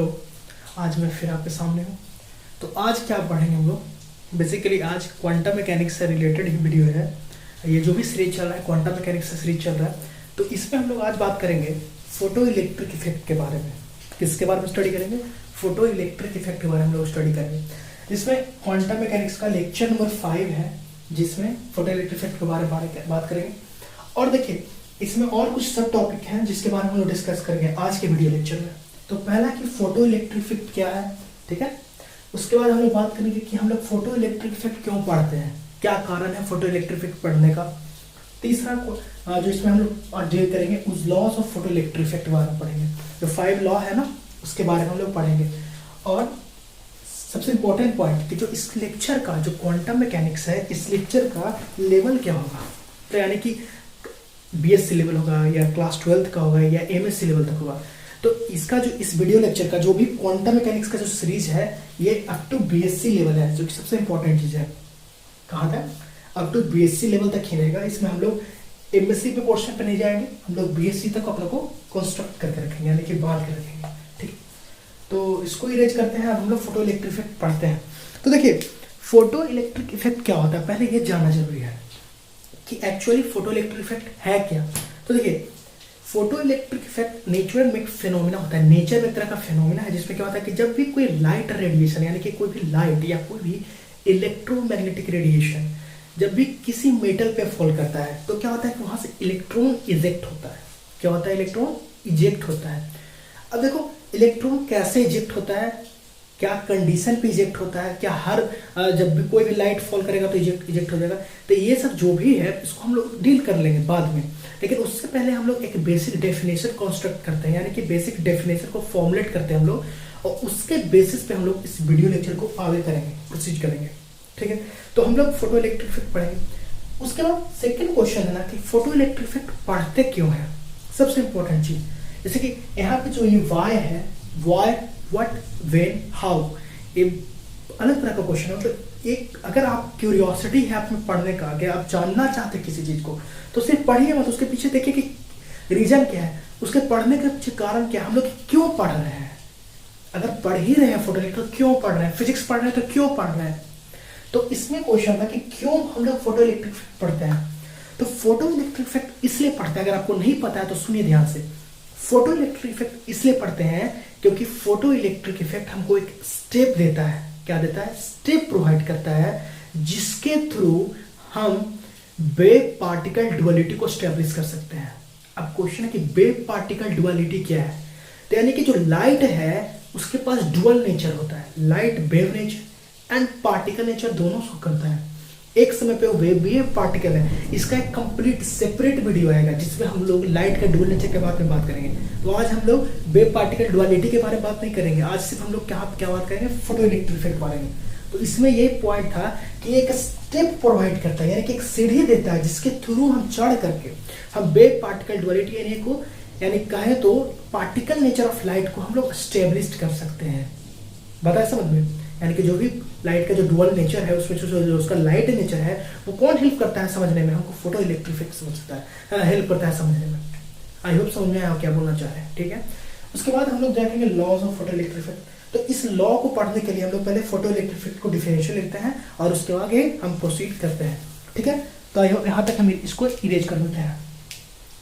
तो आज मैं फिर आपके सामने हूँ। तो आज क्या पढ़ेंगे हम लोग। बेसिकली आज क्वांटम मैकेनिक्स से रिलेटेड ही वीडियो है। ये जो भी सीरीज चल रहा है क्वांटम मैकेनिक्स से सीरीज चल रहा है, तो इसमें हम लोग आज बात करेंगे फोटो इलेक्ट्रिक इफेक्ट के बारे में। किसके बारे में स्टडी करेंगे? फोटो इलेक्ट्रिक इफेक्ट के बारे में हम लोग स्टडी करेंगे। जिसमें क्वांटम मैकेनिक्स का लेक्चर नंबर 5 है, जिसमें फोटो इलेक्ट्रिक इफेक्ट के बारे में बात करेंगे। और देखिए इसमें और कुछ सब टॉपिक हैं जिसके बारे में हम लोग डिस्कस करेंगे आज के वीडियो लेक्चर में। तो पहला कि फोटो इलेक्ट्रिक इफेक्ट क्या है, ठीक है। उसके बाद हम लोग बात करेंगे कि हम लोग फोटो इलेक्ट्रिक इफेक्ट क्यों पढ़ते हैं, क्या कारण है फोटो इलेक्ट्रिक इफेक्ट पढ़ने का। तीसरा जो इसमें हम लोग डील करेंगे उस loss of photo electric effect के बारे में पढ़ेंगे। जो 5 लॉ है ना, उसके बारे में हम लोग पढ़ेंगे। और सबसे इंपॉर्टेंट पॉइंट कि जो इस लेक्चर का जो क्वांटम मैकेनिक्स है, इस लेक्चर का लेवल क्या होगा। तो यानी कि बीएससी लेवल होगा या क्लास 12th का होगा या एमएससी लेवल तक होगा। तो इसका जो इस वीडियो लेक्चर का जो भी क्वांटम मैकेनिक्स का जो सीरीज है, ये अप टू बीएससी लेवल है, जो कि सबसे इंपॉर्टेंट चीज है। कहाँ तक? अप टू बीएससी लेवल तक ही रहेगा। इसमें हम लोग एमएससी पे पोर्शन पे नहीं जाएंगे, हम लोग बीएससी तक अपने को कंस्ट्रक्ट करके रखेंगे, यानी कि बांध के रखेंगे। ठीक, तो इसको इरेज करते हैं। अब हम लोग फोटो इलेक्ट्रिक इफेक्ट पढ़ते हैं। तो देखिए फोटो इलेक्ट्रिक इफेक्ट क्या होता है, पहले ये जानना जरूरी है कि एक्चुअली फोटो इलेक्ट्रिक इफेक्ट है क्या। तो देखिए फोटो इलेक्ट्रिक इफेक्ट नेचुरल में एक फिनोमिना होता है, नेचर में एक तरह का फिनोमिना है, जिसमें क्या होता है कि जब भी कोई लाइट रेडिएशन यानी कि कोई भी लाइट या कोई भी इलेक्ट्रोमैग्नेटिक रेडिएशन जब भी किसी मेटल पे फॉल करता है, तो क्या होता है कि वहां से इलेक्ट्रॉन इजेक्ट होता है। क्या होता है? इलेक्ट्रॉन इजेक्ट होता है। अब देखो इलेक्ट्रॉन कैसे इजेक्ट होता है, क्या कंडीशन पे इजेक्ट होता है, क्या हर जब भी कोई भी लाइट फॉल करेगा तो इजेक्ट हो जाएगा। तो ये सब जो भी है इसको हम लोग डील कर लेंगे बाद में, लेकिन उससे पहले हम लोग एक बेसिक डेफिनेशन कंस्ट्रक्ट करते हैं, यानी कि बेसिक डेफिनेशन को फॉर्मुलेट करते हैं हम लोग, और उसके बेसिस पे हम लोग इस वीडियो लेक्चर को आगे करेंगे, प्रोसीड करेंगे। ठीक है, तो हम लोग फोटो इलेक्ट्रिक इफेक्ट पढ़ेंगे। उसके बाद सेकेंड क्वेश्चन है ना कि फोटो इलेक्ट्रिक इफेक्ट पढ़ते क्यों है, सबसे इंपॉर्टेंट चीज। जैसे कि यहाँ पे जो ये वाई है, वाई, व्हाट, व्हेन, हाउ, ये अलग तरह का क्वेश्चन है। तो एक अगर आप क्यूरियोसिटी है आप में पढ़ने का, अगर आप जानना चाहते हैं किसी चीज को, तो सिर्फ पढ़िए मत, उसके पीछे देखिए कि रीजन क्या है, उसके पढ़ने के पीछे कारण क्या है, हम लोग क्यों पढ़ रहे हैं। अगर पढ़ ही रहे हैं फोटो इलेक्ट्रिक, क्यों पढ़ रहे हैं, फिजिक्स पढ़ रहे हैं तो क्यों पढ़ रहे हैं। तो इसमें क्वेश्चन था कि क्यों हम लोग फोटो इलेक्ट्रिक इफेक्ट पढ़ते हैं। तो फोटो इलेक्ट्रिक इफेक्ट इसलिए पढ़ते हैं, अगर आपको नहीं पता है तो सुनिए ध्यान से। फोटो इलेक्ट्रिक इफेक्ट इसलिए पढ़ते हैं क्योंकि फोटो इलेक्ट्रिक इफेक्ट हमको एक स्टेप देता है। क्या देता है? स्टेप प्रोवाइड करता है, जिसके थ्रू हम वेव पार्टिकल डुअलिटी को स्टैब्लिश कर सकते हैं। अब क्वेश्चन है कि वेव पार्टिकल डुअलिटी क्या है। तो यानी कि जो लाइट है उसके पास डुअल नेचर होता है, light wave nature and particle nature दोनों शो करता है। एक समय पे वो वेव भी है, पार्टिकल है। इसका एक कंप्लीट सेपरेट वीडियो आएगा जिसमें हम लोग लाइट का डुअल नेचर के बारे में बात करेंगे। तो आज हम लोग वेव पार्टिकल डुअलिटी के बारे में बात नहीं करेंगे, आज सिर्फ हम लोग क्या बात करेंगे, फोटो इलेक्ट्रिक इफेक्ट पढ़ेंगे। तो इसमें ये पॉइंट था कि एक स्टेप प्रोवाइड करता है, यानी कि एक सीढ़ी देता है जिसके थ्रू हम चढ़ करके हम वेव पार्टिकल डुअलिटी यानी कहे तो पार्टिकल नेचर ऑफ लाइट को हम लोग स्टेब्लिश कर सकते हैं। बताया समझ में? यानी कि जो भी लाइट का जो डुअल नेचर है, उसमें जो उसका लाइट नेचर है, वो कौन हेल्प करता है समझने में, हमको फोटो इलेक्ट्रिक इफेक्ट समझता है, हेल्प करता है समझने में। आई होप समझ में आया क्या बोलना चाह रहे हैं। ठीक है, उसके बाद हम लोग देखेंगे laws of photo electric effect. तो इस लॉ को पढ़ने के लिए हम लोग पहले फोटो इलेक्ट्रिक इफेक्ट को डिफरेंशियल लिखते हैं और उसके आगे हम प्रोसीड करते हैं। ठीक है, तो आई होप यहाँ तक हम इसको इरेज कर देते हैं,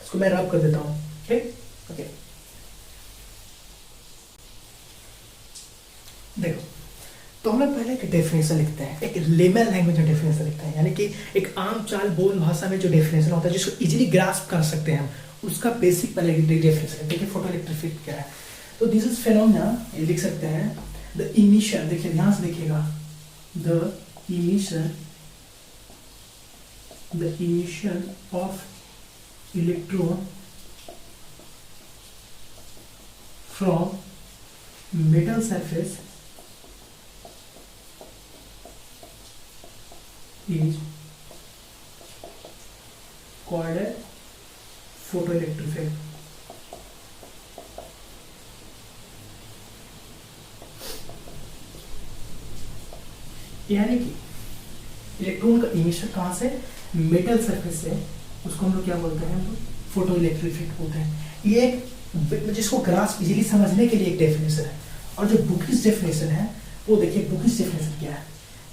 इसको मैं रब कर देता हूँ। ठीक, ओके, देखो तो हम लोग पहले एक डेफिनेशन लिखते हैं, एक लेमन लैंग्वेज में डेफिनेशन लिखते हैं, यानी कि एक आम चाल बोल भाषा में जो डेफिनेशन होता है जिसको इजीली ग्रास्प कर सकते हैं हम, उसका बेसिक पहले डेफिनेशन है। देखिए फोटो इलेक्ट्रिक इफेक्ट क्या है। तो दिस इज फेनोमेना, ये लिख सकते हैं द इमिशन, देखिए ध्यान से देखिएगा, the emission of electron from metal surface is called a photoelectric effect। यानी कि इलेक्ट्रॉन का इमिशन कहां से? मेटल सरफेस से, उसको हम लोग क्या बोलते हैं, फोटो इलेक्ट्रिक इफेक्ट बोलते हैं। ये एक जिसको ग्रास्प इजीली समझने के लिए एक डेफिनेशन है। और जो बुकिश डेफिनेशन है वो देखिए, बुकिश डेफिनेशन क्या है,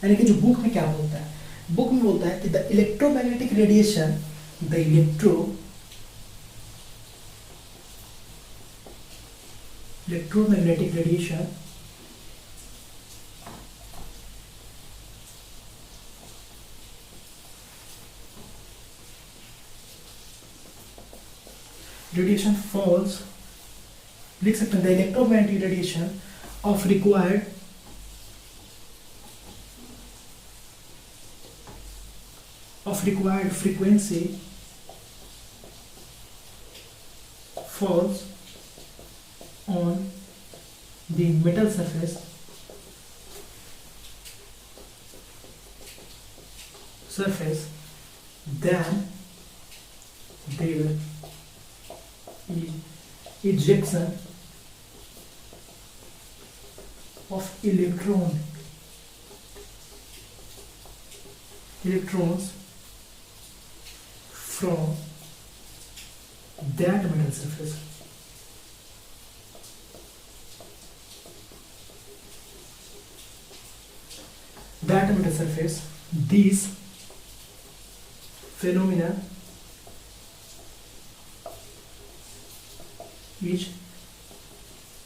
यानी कि जो बुक में क्या बोलता है, बुक में बोलता है कि the electromagnetic radiation, the electromagnetic radiation falls, लिख सकते हैं the electromagnetic radiation of required frequency falls on the metal surface then there is ejection of electrons from that metal surface. These phenomena is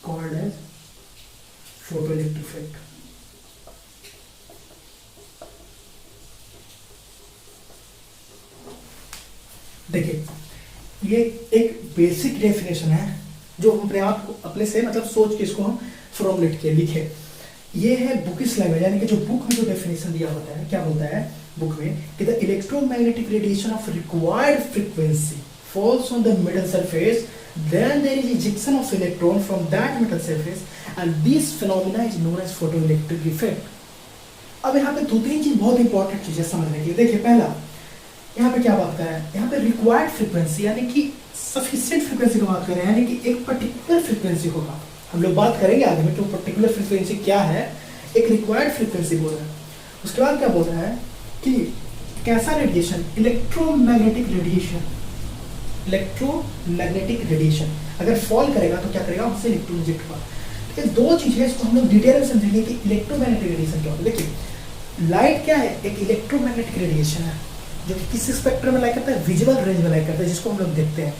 called as photoelectric effect. देखिए, ये एक basic definition है जो हम अपने आप को अपने से मतलब सोच के इसको हम फॉर्मुलेट के लिखे। ये है बुकिश लैंग्वेज, यानी कि जो बुक में जो डेफिनेशन दिया होता है, क्या बोलता है बुक में कि the electromagnetic radiation of required frequency falls on the metal surface, then there is ejection of electron from that metal surface and this phenomena is known as photoelectric effect. अब यहाँ पे दो तीन चीज बहुत इंपॉर्टेंट चीजें समझने की। देखिए, पहला यहाँ पे क्या बात कर रहा है, यहाँ पे रिक्वायर्ड फ्रीक्वेंसी यानी कि सफिशिएंट फ्रीक्वेंसी की बात कर रहे हैं, यानी कि एक पर्टिकुलर फ्रीक्वेंसी होगा। हम लोग बात करेंगे आगे में कि वो पर्टिकुलर फ्रीक्वेंसी क्या है, एक रिक्वायर्ड फ्रीक्वेंसी बोल रहा है। उसके बाद क्या बोल रहा है कि कैसा रेडिएशन, इलेक्ट्रोमैग्नेटिक रेडिएशन अगर फॉल करेगा तो क्या करेगा, उससे इलेक्ट्रॉन इजेक्ट होगा। ये दो चीजें इसको हम लोग डिटेल में समझेंगे कि इलेक्ट्रोमैग्नेटिक रेडिएशन क्या होता है। देखिए, लाइट क्या है, एक इलेक्ट्रोमैग्नेटिक रेडिएशन है जो कि किस स्पेक्ट्रम में लाइक करता है, विजुअल रेंज में लाइक करता है, जिसको हम लोग देखते हैं।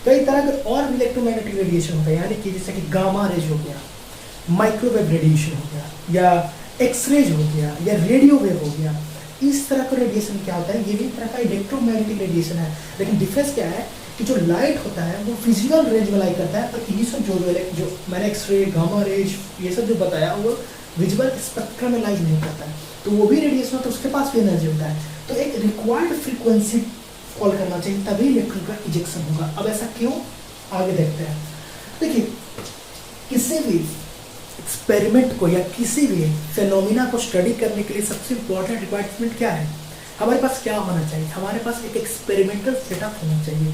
कई तरह के और भी इलेक्ट्रोमैग्नेटिक रेडिएशन होता है, यानी कि जैसे कि गामा रेज हो गया, माइक्रोवेव रेडिएशन हो गया, या एक्सरेज हो गया, या रेडियो वेव हो गया। इस तरह का रेडिएशन क्या होता है, ये भी एक तरह का इलेक्ट्रोमैग्नेटिक रेडिएशन है। लेकिन डिफरेंस क्या है कि जो लाइट होता है वो विजुअल रेंज में लाइक करता है, और ये सब जो मैंने एक्सरे, गामा रेज, ये सब जो बताया वो विजुअल स्पेक्ट्रम में लाइट नहीं करता है, तो वो भी रेडिएशन होता है, उसके पास भी एनर्जी होता है। तो एक रिक्वायर्ड फ्रीक्वेंसी फॉल करना चाहिए तभी इलेक्ट्रॉन का इजेक्शन होगा। अब ऐसा क्यों, आगे देखते हैं। देखिए, किसी भी एक्सपेरिमेंट को या किसी भी फेनोमिना को स्टडी करने के लिए सबसे इम्पोर्टेंट रिक्वायरमेंट क्या है, हमारे पास क्या होना चाहिए, हमारे पास एक एक्सपेरिमेंटल सेटअप होना चाहिए।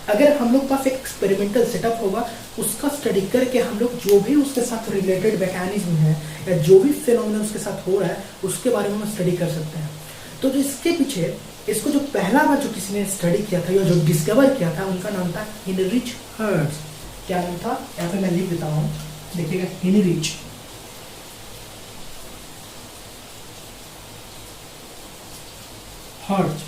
अगर हम लोग पास एक एक्सपेरिमेंटल सेटअप होगा, उसका स्टडी करके हम लोग जो भी उसके साथ रिलेटेड मैकेनिज्म है या जो भी फेनोमिना उसके साथ हो रहा है उसके बारे में हम स्टडी कर सकते हैं। तो जो इसके पीछे इसको जो पहला बार जो किसी ने स्टडी किया था या जो डिस्कवर किया था, उनका नाम था हेनरिच हर्ट्ज। क्या नाम था, यहाँ पे मैं लिख देता हूँ, देखिएगा, Heinrich hertz.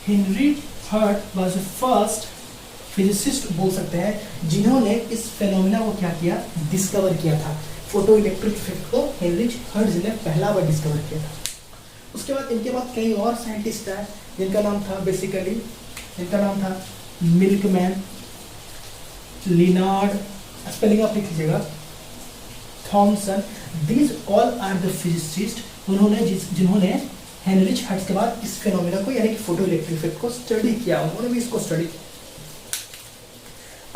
Henry hertz was the first physicist बोल सकते हैं जिन्होंने इस फेनोमेना को क्या किया, डिस्कवर किया था। फोटो इलेक्ट्रिक इफेक्ट को हेनरिच हर्ट्ज ने पहला बार डिस्कवर किया था। उसके बाद इनके बाद कई और साइंटिस्ट हैं जिनका नाम था बेसिकली, इनका नाम था मिल्कमैन, लिनार्ड, स्पेलिंग आप लिख लीजिएगा, Thomson. These all are the physicist जिन्होंने हेनरिच हर्ट्ज के बाद इस फेनोमेना को यानी कि फोटो इलेक्ट्रिक इफेक्ट को स्टडी किया, उन्होंने भी इसको स्टडी किया।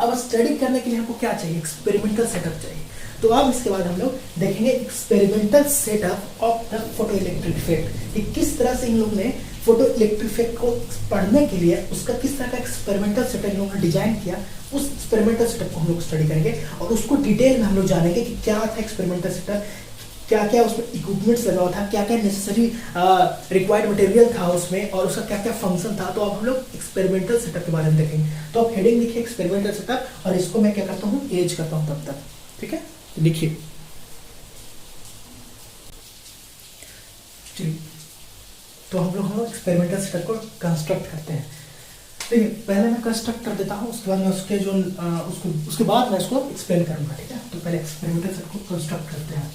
अब स्टडी करने के लिए हमको क्या चाहिए, एक्सपेरिमेंटल सेटअप चाहिए। तो अब इसके बाद हम लोग देखेंगे experimental setup of the photo electric effect, कि किस तरह से इन लोगों ने फोटो इलेक्ट्रिक इफेक्ट को पढ़ने के लिए उसका किस तरह का एक्सपेरिमेंटल सेटअप इन लोगों ने डिजाइन किया। उस एक्सपेरिमेंटल सेटअप को हम लोग स्टडी करेंगे और उसको डिटेल में हम लोग जानेंगे कि क्या था एक्सपेरिमेंटल सेटअप, क्या क्या उसमें इक्विपमेंट्स लगा हुआ था, क्या क्या नेसेसरी रिक्वायर्ड मटेरियल था उसमें, और उसका क्या क्या फंक्शन था। तो अब हम लोग एक्सपेरिमेंटल सेटअप के बारे में देखेंगे। तो आप हेडिंग लिखिए एक्सपेरिमेंटल सेटअप, और इसको मैं क्या करता हूँ, एज करता हूँ तब तक। ठीक है, लिखिए। चलिए, तो हम लोग एक्सपेरिमेंटल सेटअप को कंस्ट्रक्ट करते हैं। देखिए, पहले मैं कंस्ट्रक्ट कर देता हूँ, उसके बाद मैं उसके जो उसके बाद मैं इसको एक्सप्लेन करूँगा। ठीक है, तो पहले एक्सपेरिमेंटल सेटअप को कंस्ट्रक्ट करते हैं।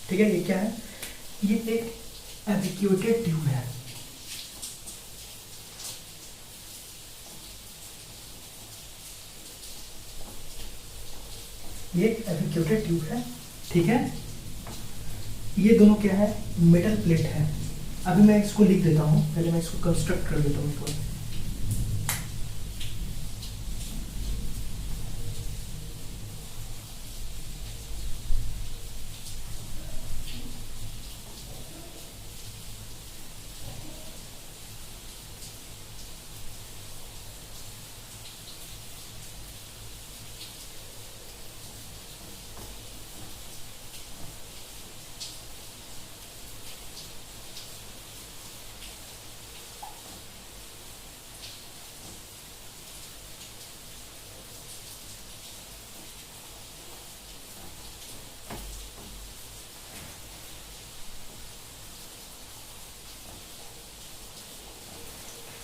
ठीक है, ये क्या है, ये एक एविक्यूटेड ट्यूब है। ये एविक्यूटेड ट्यूब है। ठीक है, ये दोनों क्या है, मेटल प्लेट है। अभी मैं इसको लिख देता हूँ, पहले मैं इसको कंस्ट्रक्ट कर देता हूँ इसको।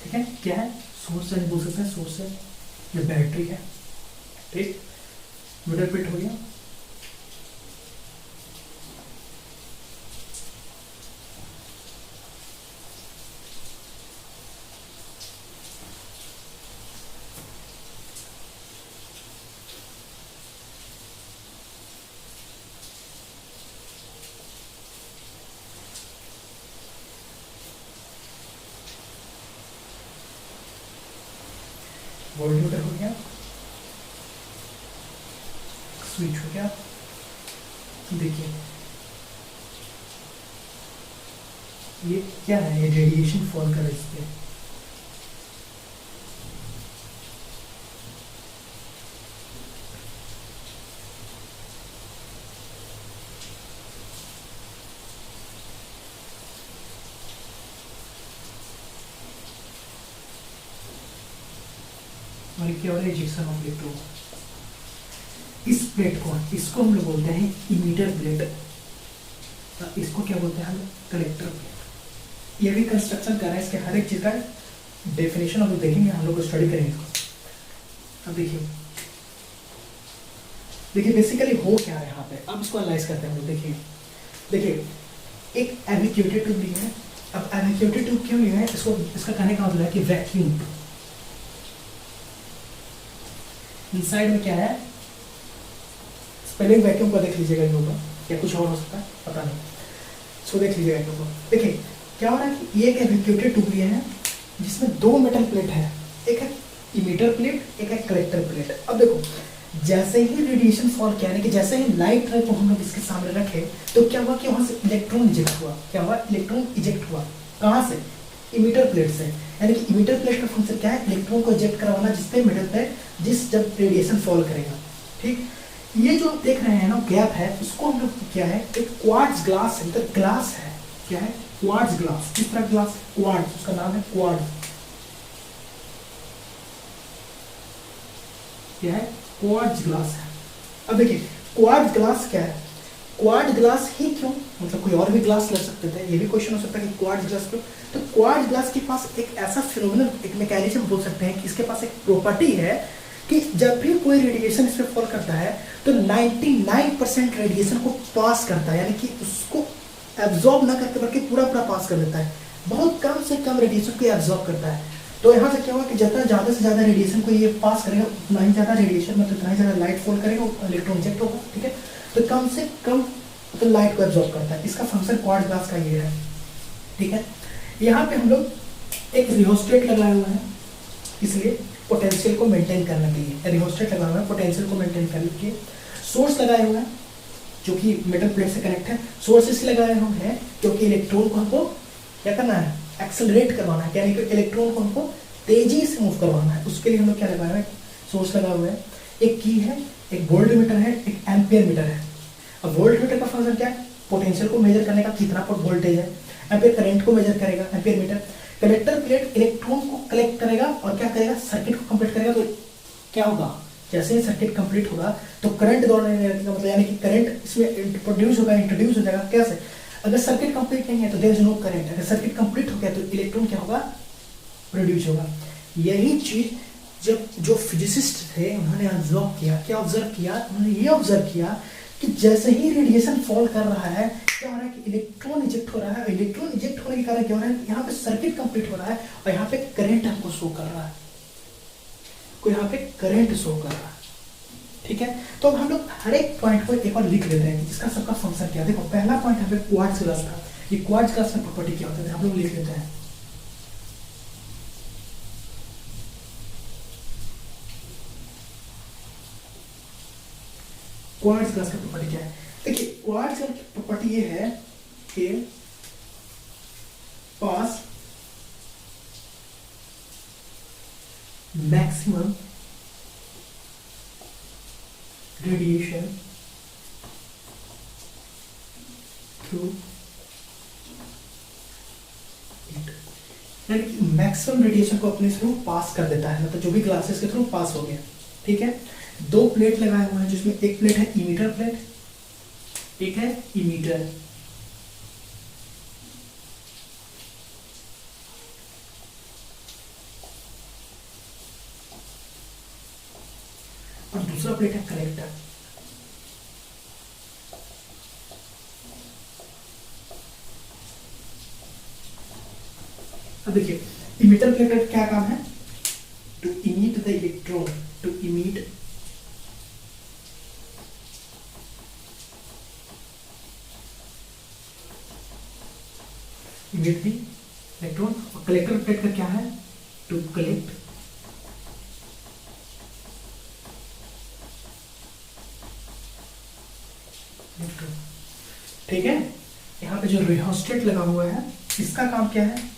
ठीक है, क्या है, सोर्स है, बोल सकते हैं सोर्स है, ये बैटरी है। ठीक, मिडल पिट हो गया। वोल्टमीटर हो गया, स्विच हो गया। देखिए, ये क्या है, ये रेडिएशन फॉल कर रहा है इस पे। और ये क्या हो रहा है, इजेक्शन ऑफ इलेक्ट्रॉन। इस प्लेट को, इसको हम लोग बोलते हैं इमीटर प्लेट, इसको क्या बोलते हैं हम, कलेक्टर प्लेट। ये भी कंस्ट्रक्शन कर रहे हैं, इसके हर एक चीज का डेफिनेशन हम लोग देखेंगे, हम लोग स्टडी करेंगे इसको। अब देखिए, देखिए बेसिकली हो क्या है यहाँ पे, अब इसको एनालाइज करते हैं हम लोग। देखिए, देखिए एक एविक्यूटेड ट्यूब ली है। अब एविक्यूटेड ट्यूब क्यों लिया है, इसको, इसका कहने का मतलब है कि वैक्यूम। इनसाइड में क्या है, स्पेलिंग वैक्यूम को देख लीजिएगा, ये होगा या कुछ और हो सकता है, पता नहीं। इसको देख लीजिएगा वैक्यूम को। देखिए क्या हो रहा है कि ये एक एविक्यूटेड ट्यूब लिया है, जिसमें दो मेटल प्लेट है, एक है इमीटर प्लेट, एक है कलेक्टर प्लेट। अब देखो, जैसे ही रेडिएशन फॉल किया, यानी कि जैसे ही लाइट रे को हम लोग इसके सामने रखे, तो क्या हुआ कि वहां से इलेक्ट्रॉन इजेक्ट हुआ। क्या हुआ, इलेक्ट्रॉन इजेक्ट हुआ। कहाँ से, इमीटर प्लेट से। यानी कि इमीटर प्लेट का फंक्शन क्या है, इलेक्ट्रॉन को इजेक्ट करवाना, जिसपे मेटल प्लेट जिस जब रेडिएशन फॉल करेगा। ठीक, ये जो आप देख रहे हैं ना गैप है, उसको हम लोग क्या है, एक क्वार्ट्ज ग्लास है, मतलब ग्लास है। क्या है, क्वार्ट्ज ग्लास। किस तरह ग्लास, क्वार्ट्ज, उसका नाम है क्वार्ट्ज। क्या है, क्वार्ट्ज ग्लास है। अब देखिए, क्वार्ट्ज ग्लास क्या है, क्वार्ट्ज ग्लास ही क्यों, मतलब कोई और भी ग्लास ले सकते थे, ये भी क्वेश्चन हो सकता है कि क्वार्ट्ज ग्लास क्यों। तो क्वार्ट्ज ग्लास के पास एक ऐसा फिनोमिनल, एक मैकेनिज्म बोल सकते हैं कि इसके पास एक प्रॉपर्टी है कि जब भी कोई रेडिएशन इस पे फॉल करता है, तो 99% रेडिएशन को पास करता है, यानी कि उसको एब्जॉर्ब ना करके बल्कि पूरा पूरा पास कर देता है। बहुत कम से कम रेडिएशन को एब्जॉर्ब करता है। तो यहाँ से क्या होगा कि जितना ज़्यादा से ज़्यादा रेडिएशन को ये पास करेगा उतना ही ज़्यादा रेडिएशन मतलब उतना ही ज़्यादा लाइट फॉल करेगा, इलेक्ट्रॉन इजेक्ट होगा। ठीक है, तो कम से कम तो लाइट को एब्जॉर्ब करता है। इसका फंक्शन क्वार्ट्ज ग्लास का ये है। ठीक है, यहाँ पे हम लोग एक रिहोस्टेट लगाए हुए हैं, इसलिए पोटेंशियल को मेंटेन करने के लिए रिहोस्टेट लगाया हुआ है, पोटेंशियल को मेंटेन करने के लिए। सोर्स लगाए हुए हैं जो कि मेटल प्लेट से कनेक्ट है। सोर्स इसलिए लगाए हुए हैं क्योंकि इलेक्ट्रॉन को हमको क्या करना है, एक्सेलरेट करवाना है, यानी कि इलेक्ट्रॉन को हमको तेजी से मूव करवाना है। उसके लिए हम लोग क्या लगाया है, सोर्स लगा हुआ है। एक की है, एक वोल्ट मीटर है, एक एम्पियर मीटर है। अब वोल्ट मीटर का फंक्शन क्या है, पोटेंशियल को मेजर करने का कितना वोल्टेज है। एम्पियर करंट को मेजर करेगा, ampere meter. Collector plate electron को कलेक्ट करेगा और क्या करेगा, सर्किट को कंप्लीट करेगा। तो क्या होगा, जैसे ही सर्किट कंप्लीट होगा तो करंट दौड़ने लगेगा, मतलब यानी कि करंट इसमें प्रोड्यूस होगा, इंट्रोड्यूस हो जाएगा। कैसे, अगर सर्किट कंप्लीट नहीं है तो देयर इज नो करंट, अगर सर्किट कंप्लीट हो गया तो इलेक्ट्रॉन क्या होगा, प्रोड्यूस होगा। यही चीज जब जो फिजिसिस्ट थे उन्होंने ऑब्जर्व किया, क्या ऑब्जर्व किया, उन्होंने ये ऑब्जर्व किया कि जैसे ही रेडिएशन फॉल कर रहा है क्या हो रहा है कि इलेक्ट्रॉन इजेक्ट हो रहा है। इलेक्ट्रॉन इजेक्ट होने के कारण क्या हो रहा है, यहाँ पे सर्किट कंप्लीट हो रहा है और यहाँ पे करंट हमको शो कर रहा है, कोई यहाँ पे करंट शो कर रहा है। ठीक है, तो अब हम लोग हर एक पॉइंट को एक बार लिख लेते हैं कि इसका सबका फंक्शन क्या है। देखो पहला पॉइंट यहाँ पे क्वार्ट्ज ग्लास था, ये क्वार्ट्ज ग्लास में प्रॉपर्टी क्या होता है हम लोग लिख लेते हैं। क्वार्ट्ज ग्लास की प्रॉपर्टी क्या है, देखिए क्वार्ट्ज ग्लास की प्रॉपर्टी ये है कि पास मैक्सिमम रेडिएशन थ्रू इट, यानी कि मैक्सिमम रेडिएशन को अपने थ्रू पास कर देता है, मतलब जो भी ग्लासेस के थ्रू पास हो गया। ठीक है, दो प्लेट लगाए हुए हैं जिसमें एक प्लेट है इमीटर प्लेट, एक है इमीटर। और दूसरा प्लेट है कलेक्टर। अब देखिए इमीटर प्लेट का क्या काम है, to emit the electron, to emit emit the electron. और कलेक्टर प्लेट का क्या है, टू कलेक्ट इलेक्ट्रॉन। ठीक है, यहाँ पे जो रिहोस्टेट लगा हुआ है इसका काम क्या है,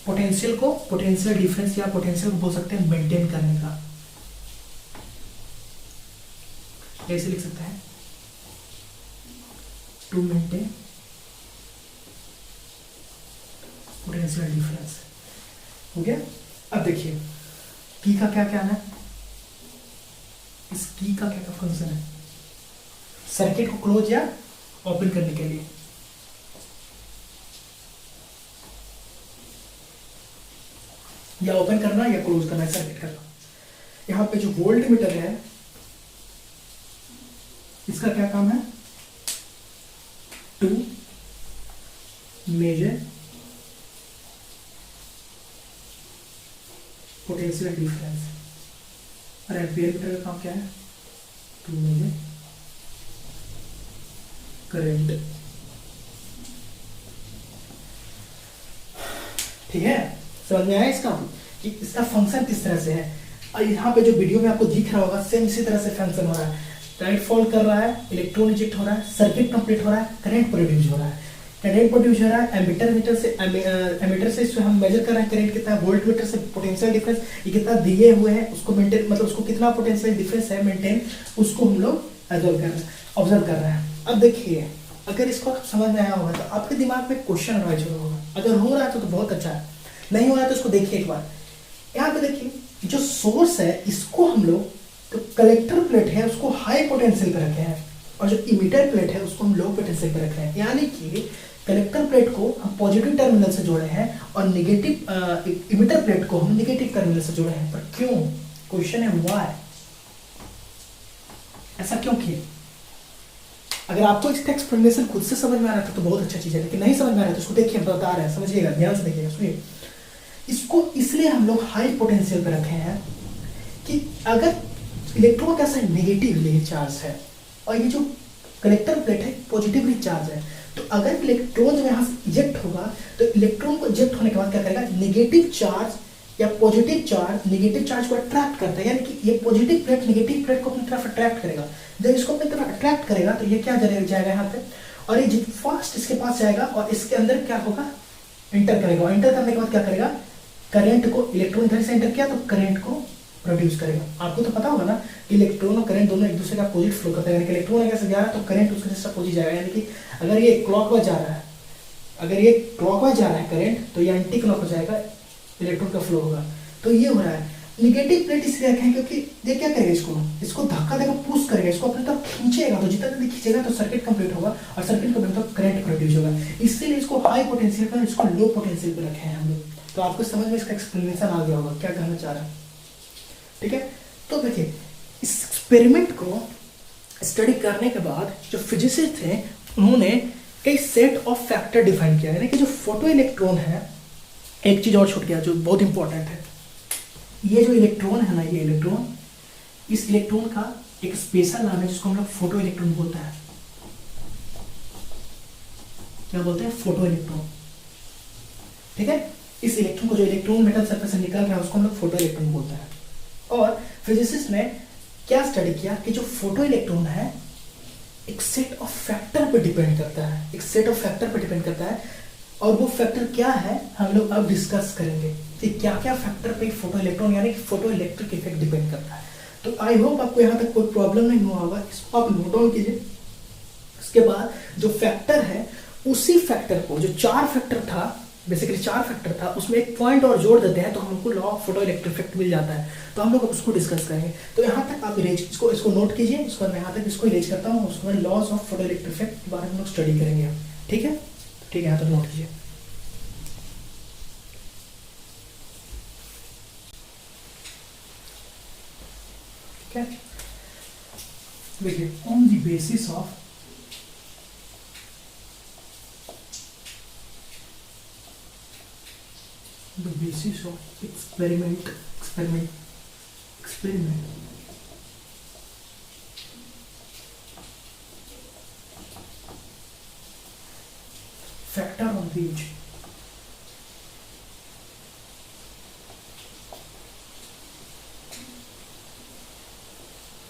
पोटेंशियल को, पोटेंशियल डिफरेंस या पोटेंशियल को बोल सकते हैं मेंटेन करने का। ऐसे लिख सकते हैं, टू मेंटेन पोटेंशियल डिफरेंस। हो गया। अब देखिए की का क्या क्या है, इस की का क्या क्या फंक्शन है, सर्किट को क्लोज या ओपन करने के लिए। या ओपन करना या क्लोज करना है सर्किट करना। यहाँ पे जो वोल्ट मीटर है इसका क्या काम है, टू मेजर पोटेंशियल डिफरेंस। और एम्पियर मीटर का काम क्या है, टू मेजर करंट। ठीक है, समझ में आया इसका कि इसका फंक्शन किस तरह से है। और यहाँ पे जो वीडियो में आपको दिख रहा होगा सेम इसी तरह से फंक्शन हो रहा है, लाइट फॉल कर रहा है, इलेक्ट्रॉन इजेक्ट हो रहा है, सर्किट कंप्लीट हो रहा है, करंट प्रोड्यूस हो रहा है। करंट प्रोड्यूस हो रहा है एमीटर से, एमीटर से इसको हम मेजर कर रहे हैं करंट कितना है, वोल्ट मीटर से पोटेंशियल डिफरेंस ये कितना दिए हुए हैं उसको मेंटेन, मतलब उसको कितना पोटेंशियल डिफरेंस है मेंटेन, उसको हम लोग ऑब्जर्व कर रहे हैं। अब देखिए अगर इसको समझ में आया होगा तो आपके दिमाग में क्वेश्चन अराइज होगा, अगर हो रहा है तो बहुत अच्छा है, नहीं हो रहा है तो इसको देखिए एक बार। यहाँ पे देखिए जो सोर्स है इसको हम लोग, तो कलेक्टर प्लेट है उसको हाई पोटेंशियल पे रखे हैं और जो इमीटर प्लेट है उसको हम लो पोटेंशियल पे रखे हैं। यानी कि कलेक्टर प्लेट को हम पॉजिटिव टर्मिनल से जोड़े हैं और नेगेटिव इमीटर प्लेट को हम नेगेटिव टर्मिनल से जोड़े हैं। पर क्यों, क्वेश्चन है व्हाई, ऐसा क्यों किए। अगर आपको इसका एक्सप्लेनेशन खुद से समझ में आ रहा था तो बहुत अच्छा चीज़ है, लेकिन नहीं समझ में आ रहा है तो इसको देखिए, बता रहे हैं, समझिएगा, ध्यान से देखिएगा, सुनिए। इसको इसलिए हम लोग हाई पोटेंशियल पे रखे हैं कि अगर इलेक्ट्रॉन का ऐसा नेगेटिवली चार्ज है और ये जो कलेक्टर प्लेट है पॉजिटिवली चार्ज है, तो अगर इलेक्ट्रॉन जब यहाँ से इजेक्ट होगा तो इलेक्ट्रॉन को इजेक्ट होने के बाद क्या करेगा, नेगेटिव चार्ज या पॉजिटिव चार्ज नेगेटिव चार्ज को अट्रैक्ट करता है, यानी कि ये पॉजिटिव प्लेट नेगेटिव प्लेट को अपनी तरफ अट्रैक्ट करेगा। जब इसको अपनी तरफ अट्रैक्ट करेगा तो ये क्या जाएगा यहाँ पे, और ये फास्ट इसके पास जाएगा और इसके अंदर क्या होगा, एंटर करेगा। एंटर करने के बाद क्या करेगा, करंट को, इलेक्ट्रॉन इधर से एंटर किया तो करंट को प्रोड्यूस करेगा। आपको तो पता होगा ना कि इलेक्ट्रॉन और करंट दोनों एक दूसरे का अपोजिट फ्लो करते हैं, यानी कि इलेक्ट्रॉन अगर से जा रहा है तो करंट उसके जैसा अपोजिट जाएगा, यानी कि अगर ये क्लॉकवाइज जा रहा है, अगर ये क्लॉकवाइज जा रहा है करंट, तो ये एंटी क्लॉक हो जाएगा, इलेक्ट्रॉन का फ्लो होगा। तो ये हो रहा है। निगेटिव प्लेट इसलिए रखें क्योंकि ये क्या करेगा, इसको धक्का देगा, पुश करेगा, इसको अपनी तरफ खींचेगा, तो जितना जल्दी खींचेगा तो सर्किट कंप्लीट होगा और सर्किट कंप्लीट तो करंट प्रोड्यूस होगा। इसीलिए इसको हाई पोटेंशियल पर, इसको लो पोटेंशियल पर रखे हैं हम लोग। तो आपको समझ में इसका एक्सप्लेनेशन आ गया होगा क्या कहना चाह रहा है, ठीक है। तो देखिए, इस एक्सपेरिमेंट को स्टडी करने के बाद जो फिजिसिस्ट थे उन्होंने कई सेट ऑफ फैक्टर डिफाइन किया, यानी कि जो फोटो इलेक्ट्रॉन है, एक चीज और छूट गया जो बहुत इंपॉर्टेंट है, ये जो इलेक्ट्रॉन है ना, ये इलेक्ट्रॉन, इस इलेक्ट्रॉन का एक स्पेशल नाम है जिसको हम लोग फोटो इलेक्ट्रॉन बोलते हैं। क्या बोलते हैं, फोटो इलेक्ट्रॉन, ठीक है। इस इलेक्ट्रॉन को, जो इलेक्ट्रॉन मेटल सरफेस से निकल रहा है, उसको हम लोग फोटो इलेक्ट्रॉन बोलते हैं। और फिजिसिस्ट ने क्या स्टडी किया कि जो फोटो इलेक्ट्रॉन है एक सेट ऑफ फैक्टर पर डिपेंड करता है, एक सेट ऑफ फैक्टर पर डिपेंड करता है, और वो फैक्टर क्या है हम लोग अब डिस्कस करेंगे कि क्या क्या फैक्टर पे फोटो इलेक्ट्रॉन यानी कि फोटो इलेक्ट्रिक इफेक्ट डिपेंड करता है। तो आई होप आपको यहाँ तक कोई प्रॉब्लम नहीं हुआ होगा, इसको आप नोट डाउन कीजिए। उसके बाद जो फैक्टर है, उसी फैक्टर को, जो चार फैक्टर था, बेसिकली चार फैक्टर था, उसमें एक पॉइंट और जोड़ देते हैं तो हमको law of photo electric effect मिल जाता है। तो हम लोग उसको डिस्कस करेंगे। तो यहाँ तक आप इरेज, इसको नोट कीजिए, इसको मैं यहाँ तक इसको इरेज करता हूँ, उसके बाद loss of photo electric effect के बारे में हम लोग स्टडी करेंगे, ठीक है। ठीक है, यहाँ तक नोट कीजिए। Okay. देखिए, on the basis of experiment factor on which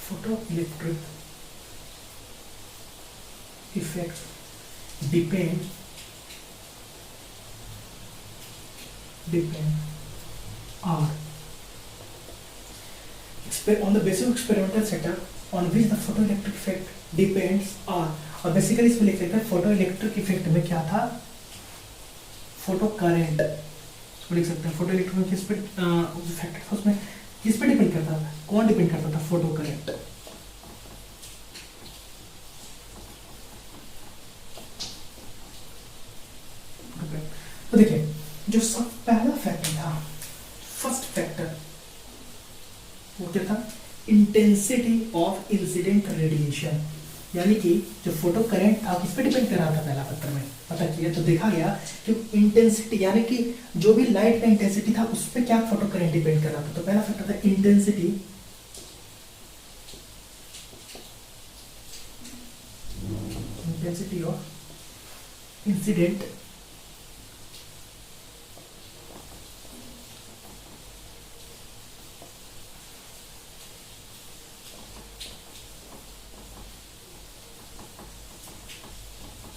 photoelectric effects depend are on the basis of experimental setup on which the photoelectric effect depends are, और बेसिकली इसमें लिख लेते हैं फोटोइलेक्ट्रिक इफेक्ट में क्या था, फोटो करंट, इसको लिख सकते हैं। फोटो इलेक्ट्रिक किस पे फैक्टर था, उसमें किस पे डिपेंड करता था, कौन डिपेंड करता था, फोटो करंट। तो देखिए, जो सब पहला फैक्टर था, फर्स्ट फैक्टर, वो क्या था, इंटेंसिटी ऑफ इंसिडेंट रेडिएशन, यानी कि जो फोटो करंट था किस पे डिपेंड कर रहा था, पहला फैक्टर में पता किया तो देखा गया कि इंटेंसिटी, यानी कि जो भी लाइट का इंटेंसिटी था उस पे क्या फोटो करंट डिपेंड कर रहा था। तो पहला फैक्टर था intensity of incident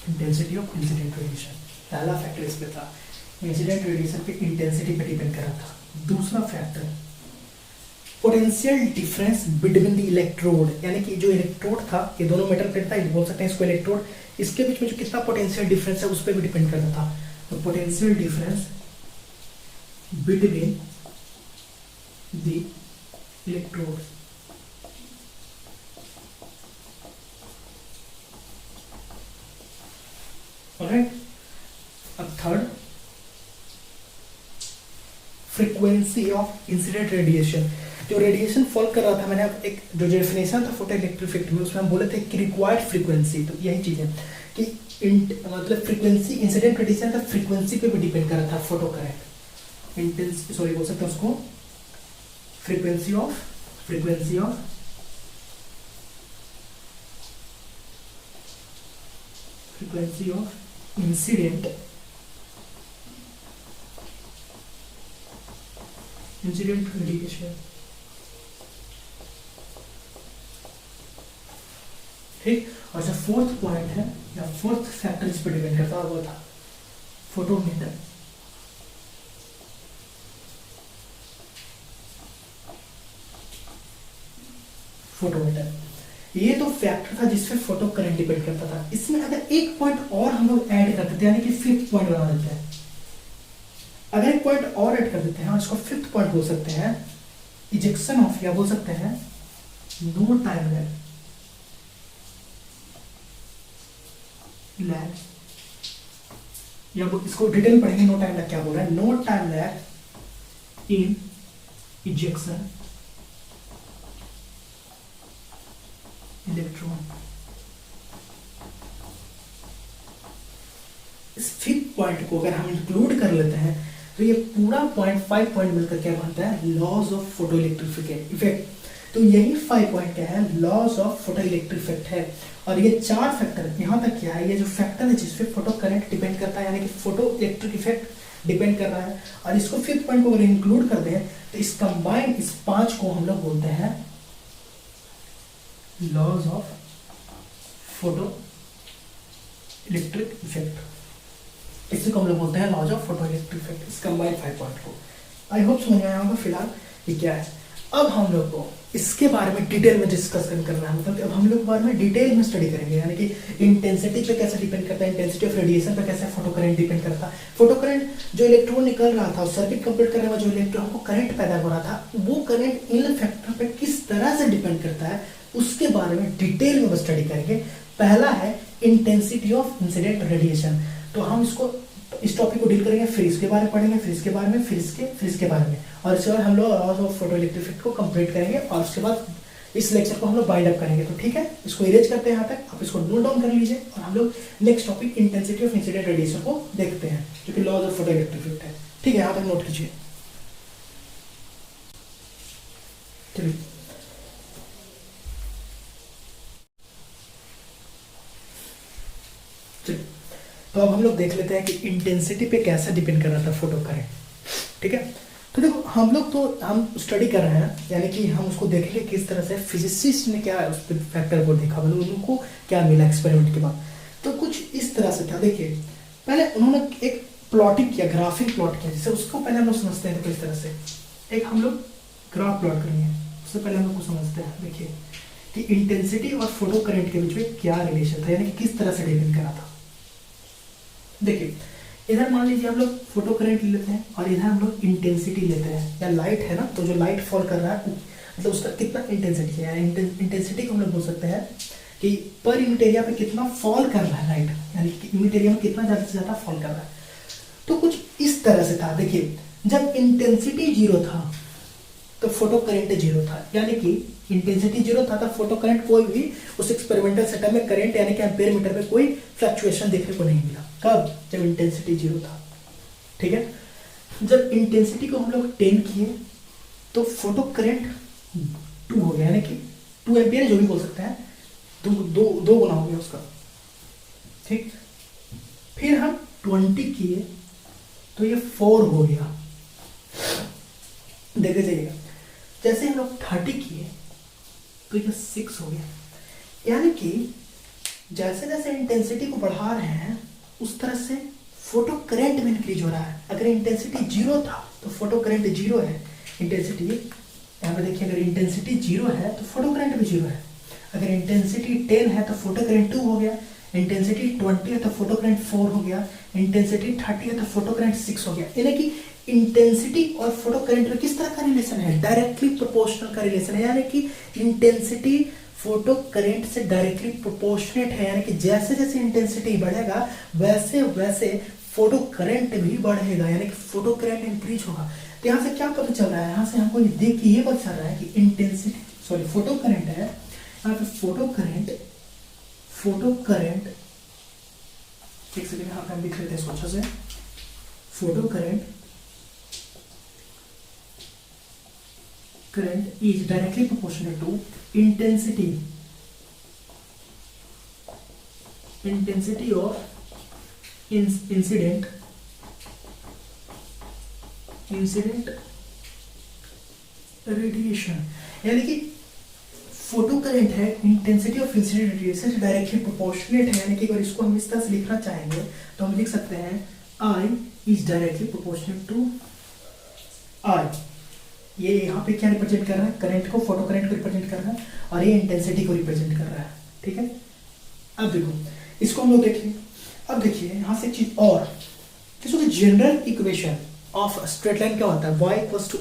intensity of incident radiation, पहला फैक्टर इस पे था, इंसिडेंट रेडिएशन पे इंटेंसिटी पे डिपेंड कर रहा था। दूसरा factor potential difference between the electrode, यानी कि जो इलेक्ट्रोड था, ये दोनों मेटल प्लेट था, बोल सकते हैं इसको इलेक्ट्रोड, इसके बीच में जो कितना पोटेंशियल डिफरेंस है उस पर भी डिपेंड करता था। तो potential difference between the electrode, alright. Frequency of incident radiation. जो रेडिएशन फॉल कर रहा था, मैंने एक जो डेफिनेशन था फोटो इलेक्ट्रिक इफेक्ट में, उसमें हम बोले थे कि रिक्वायर्ड फ्रीक्वेंसी। तो यही चीज़ है कि मतलब फ्रीक्वेंसी इंसिडेंट रेडिएशन का फ्रीक्वेंसी पे भी डिपेंड कर रहा था फोटो करंट। इंटेंस सॉरी बोल सकते हैं उसको फ्रीक्वेंसी ऑफ इंसिडेंट रेडिएशन। ठीक, और जो फोर्थ पॉइंट है या फोर्थ फैक्टर इस पर डिपेंड करता है वो था फोटोमीटर। ये तो फैक्टर था जिसपे फोटो करंट डिपेंड करता था। इसमें अगर एक पॉइंट और हम लोग ऐड कर देते हैं, यानी कि फिफ्थ पॉइंट बना देते हैं, अगर एक पॉइंट और ऐड कर देते हैं और इसको फिफ्थ पॉइंट बोल सकते हैं इजेक्शन ऑफ, या बोल सकते हैं नो टाइम लैग, या इसको डिटेल पढ़ेंगे। नो टाइम लैग क्या बोल रहा है? नो टाइम लैग इन इजेक्शन इलेक्ट्रॉन। इस फिफ्थ पॉइंट को अगर हम इंक्लूड कर लेते हैं तो ये पूरा पॉइंट 5 पॉइंट मिलकर क्या बनता है? Laws of photo electric effect. तो यही 5 पॉइंट क्या है? Laws of photo electric effect है। और ये 4 फैक्टर यहाँ तक क्या है? ये जो फैक्टर है जिसपे फोटो करंट डिपेंड करता है, यानी कि फोटो इलेक्ट्रिक इफेक्ट डिपेंड कर रहा है, और इसको फिफ्थ पॉइंट को अगर इंक्लूड कर दें तो इस कंबाइन इस 5 को हम लोग बोलते हैं laws of photo electric effect. इसी को हम लोग बोलते हैं laws of photo electric effect, इस कंबाइन 5 पॉइंट को। आई होप समझ में आया होगा फिलहाल ये क्या है। अब हम लोग को इसके बारे में डिटेल में डिस्कस करना है, मतलब अब हम लोग बारे में डिटेल में स्टडी करेंगे, यानी कि इंटेंसिटी पे कैसे डिपेंड करता है, इंटेंसिटी ऑफ रेडिएशन पे कैसे फोटो करंट डिपेंड करता है, फोटो करंट जो इलेक्ट्रॉन निकल रहा था सर्किट कंप्लीट करने में जो इलेक्ट्रॉन को करंट पैदा हो रहा था, वो करंट इन फैक्टर पे किस तरह से डिपेंड करता है, उसके बारे में डिटेल में स्टडी करेंगे। पहला है इंटेंसिटी ऑफ इंसिडेंट रेडिएशन। तो हम इसको इस टॉपिक को डील करेंगे, फिर इसके बारे में पढ़ेंगे, फिर इसके बारे में, फिर इसके बारे में, और इसके बाद हम लोग laws of photo electric effect को कंप्लीट करेंगे, और उसके बाद इस लेक्चर को हम लोग बाइंड अप करेंगे। तो ठीक है, इसको इरेज करते हैं यहाँ तक, आप इसको नोट डाउन कर लीजिए, और हम लोग next topic intensity of incident radiation को देखते हैं, जो कि laws of photo electric effect है। ठीक है, यहाँ तक नोट कीजिए। चलिए तो अब हम लोग देख लेते हैं कि इंटेंसिटी पे कैसे डिपेंड कर रहा था फोटो करंट। ठीक है, तो देखो हम लोग तो हम स्टडी कर रहे हैं, यानी कि हम उसको देखेंगे किस तरह से फिजिसिस्ट ने क्या उस फैक्टर को देखा, मतलब उनको क्या मिला एक्सपेरिमेंट के बाद। तो कुछ इस तरह से था, देखिए पहले उन्होंने एक प्लॉटिंग किया, ग्राफिक प्लॉट किया, जिससे उसको पहले हम लोग समझते हैं। तो इस तरह से एक हम लोग ग्राफ प्लॉट करेंगे, उससे पहले हम लोग को समझते हैं। देखिए कि इंटेंसिटी और फोटो करंट के बीच में क्या रिलेशन था, यानी कि किस तरह से डिपेंड करा था। देखिए इधर मान लीजिए हम लोग फोटो करंट लेते हैं, और इधर हम लोग इंटेंसिटी लेते हैं, या लाइट है ना, तो जो लाइट फॉल कर रहा है मतलब उसका कितना इंटेंसिटी है, इंटेंसिटी को हम लोग बोल सकते हैं कि पर यूनिट एरिया पे कितना फॉल कर रहा है लाइट, यानी कि यूनिट एरिया में कितना ज़्यादा से ज़्यादा फॉल कर रहा है। तो कुछ इस तरह से था। देखिए जब इंटेंसिटी 0 था तो फोटो करंट 0 था, यानी कि इंटेंसिटी 0 था तो फोटो करंट कोई भी उस एक्सपेरिमेंटल सेटअप में करंट यानी कि एम्पीयर मीटर में कोई फ्लक्चुएशन देखने को नहीं मिला। कब? जब इंटेंसिटी 0 था। ठीक है, जब इंटेंसिटी को हम लोग 10 किए तो फोटो करंट 2 हो गया, यानी कि 2 एम्पीयर जो भी बोल सकते हैं, दो गुना हो गया उसका। ठीक, फिर हम 20 किए तो ये 4 हो गया। देखे जाइएगा, जैसे हम लोग 30 किए तो ये 6 हो गया, यानी कि जैसे जैसे इंटेंसिटी को बढ़ा रहे हैं उस तरह से फोटो करंट में इंक्रीज हो रहा है। अगर इंटेंसिटी 0 था तो फोटो करंट 0 है, इंटेंसिटी यहाँ पे देखिए, अगर इंटेंसिटी 0 है तो फोटो करंट भी 0 है। अगर इंटेंसिटी 10 है तो फोटो करंट 2 हो गया, इंटेंसिटी 20 है तो फोटो करंट 4 हो गया, इंटेंसिटी 30 है तो फोटो करंट 6 हो गया। यानी कि इंटेंसिटी और फोटो करंट में किस तरह का रिलेशन है? डायरेक्टली प्रोपोर्शनल का रिलेशन है, यानी कि इंटेंसिटी फोटो करंट से डायरेक्टली प्रोपोर्शनेट है, यानी कि जैसे जैसे इंटेंसिटी बढ़ेगा वैसे वैसे फोटो करंट भी बढ़ेगा, यानी कि फोटो करंट इंक्रीज होगा। तो यहाँ से क्या पता चल रहा है, यहाँ से हमको देख के ये पता चल रहा है कि इंटेंसिटी, सॉरी फोटो करंट है यहाँ पे, फोटो करंट एक सेकेंड यहाँ पे हम लिख लेते हैं इसको अच्छे से। Photo current is directly proportional to intensity of incident radiation. यानी कि फोटो करंट है इंटेंसिटी ऑफ इंसिडेंट रेडिएशन से डायरेक्टली प्रोपोर्शनेट है। यानी कि अगर इसको हम इस तरह से लिखना चाहेंगे तो हम लिख सकते हैं I is directly proportional to I। ये यहाँ पे क्या रिप्रेजेंट कर रहा है, करंट को, फोटो करंट को रिप्रेजेंट कर रहा है, और ये इंटेंसिटी को रिप्रेजेंट कर रहा है। ठीक है, अब देखो इसको हम लोग देखिए। अब देखिए यहाँ से एक चीज और, general equation of straight line क्या होता है, y equals to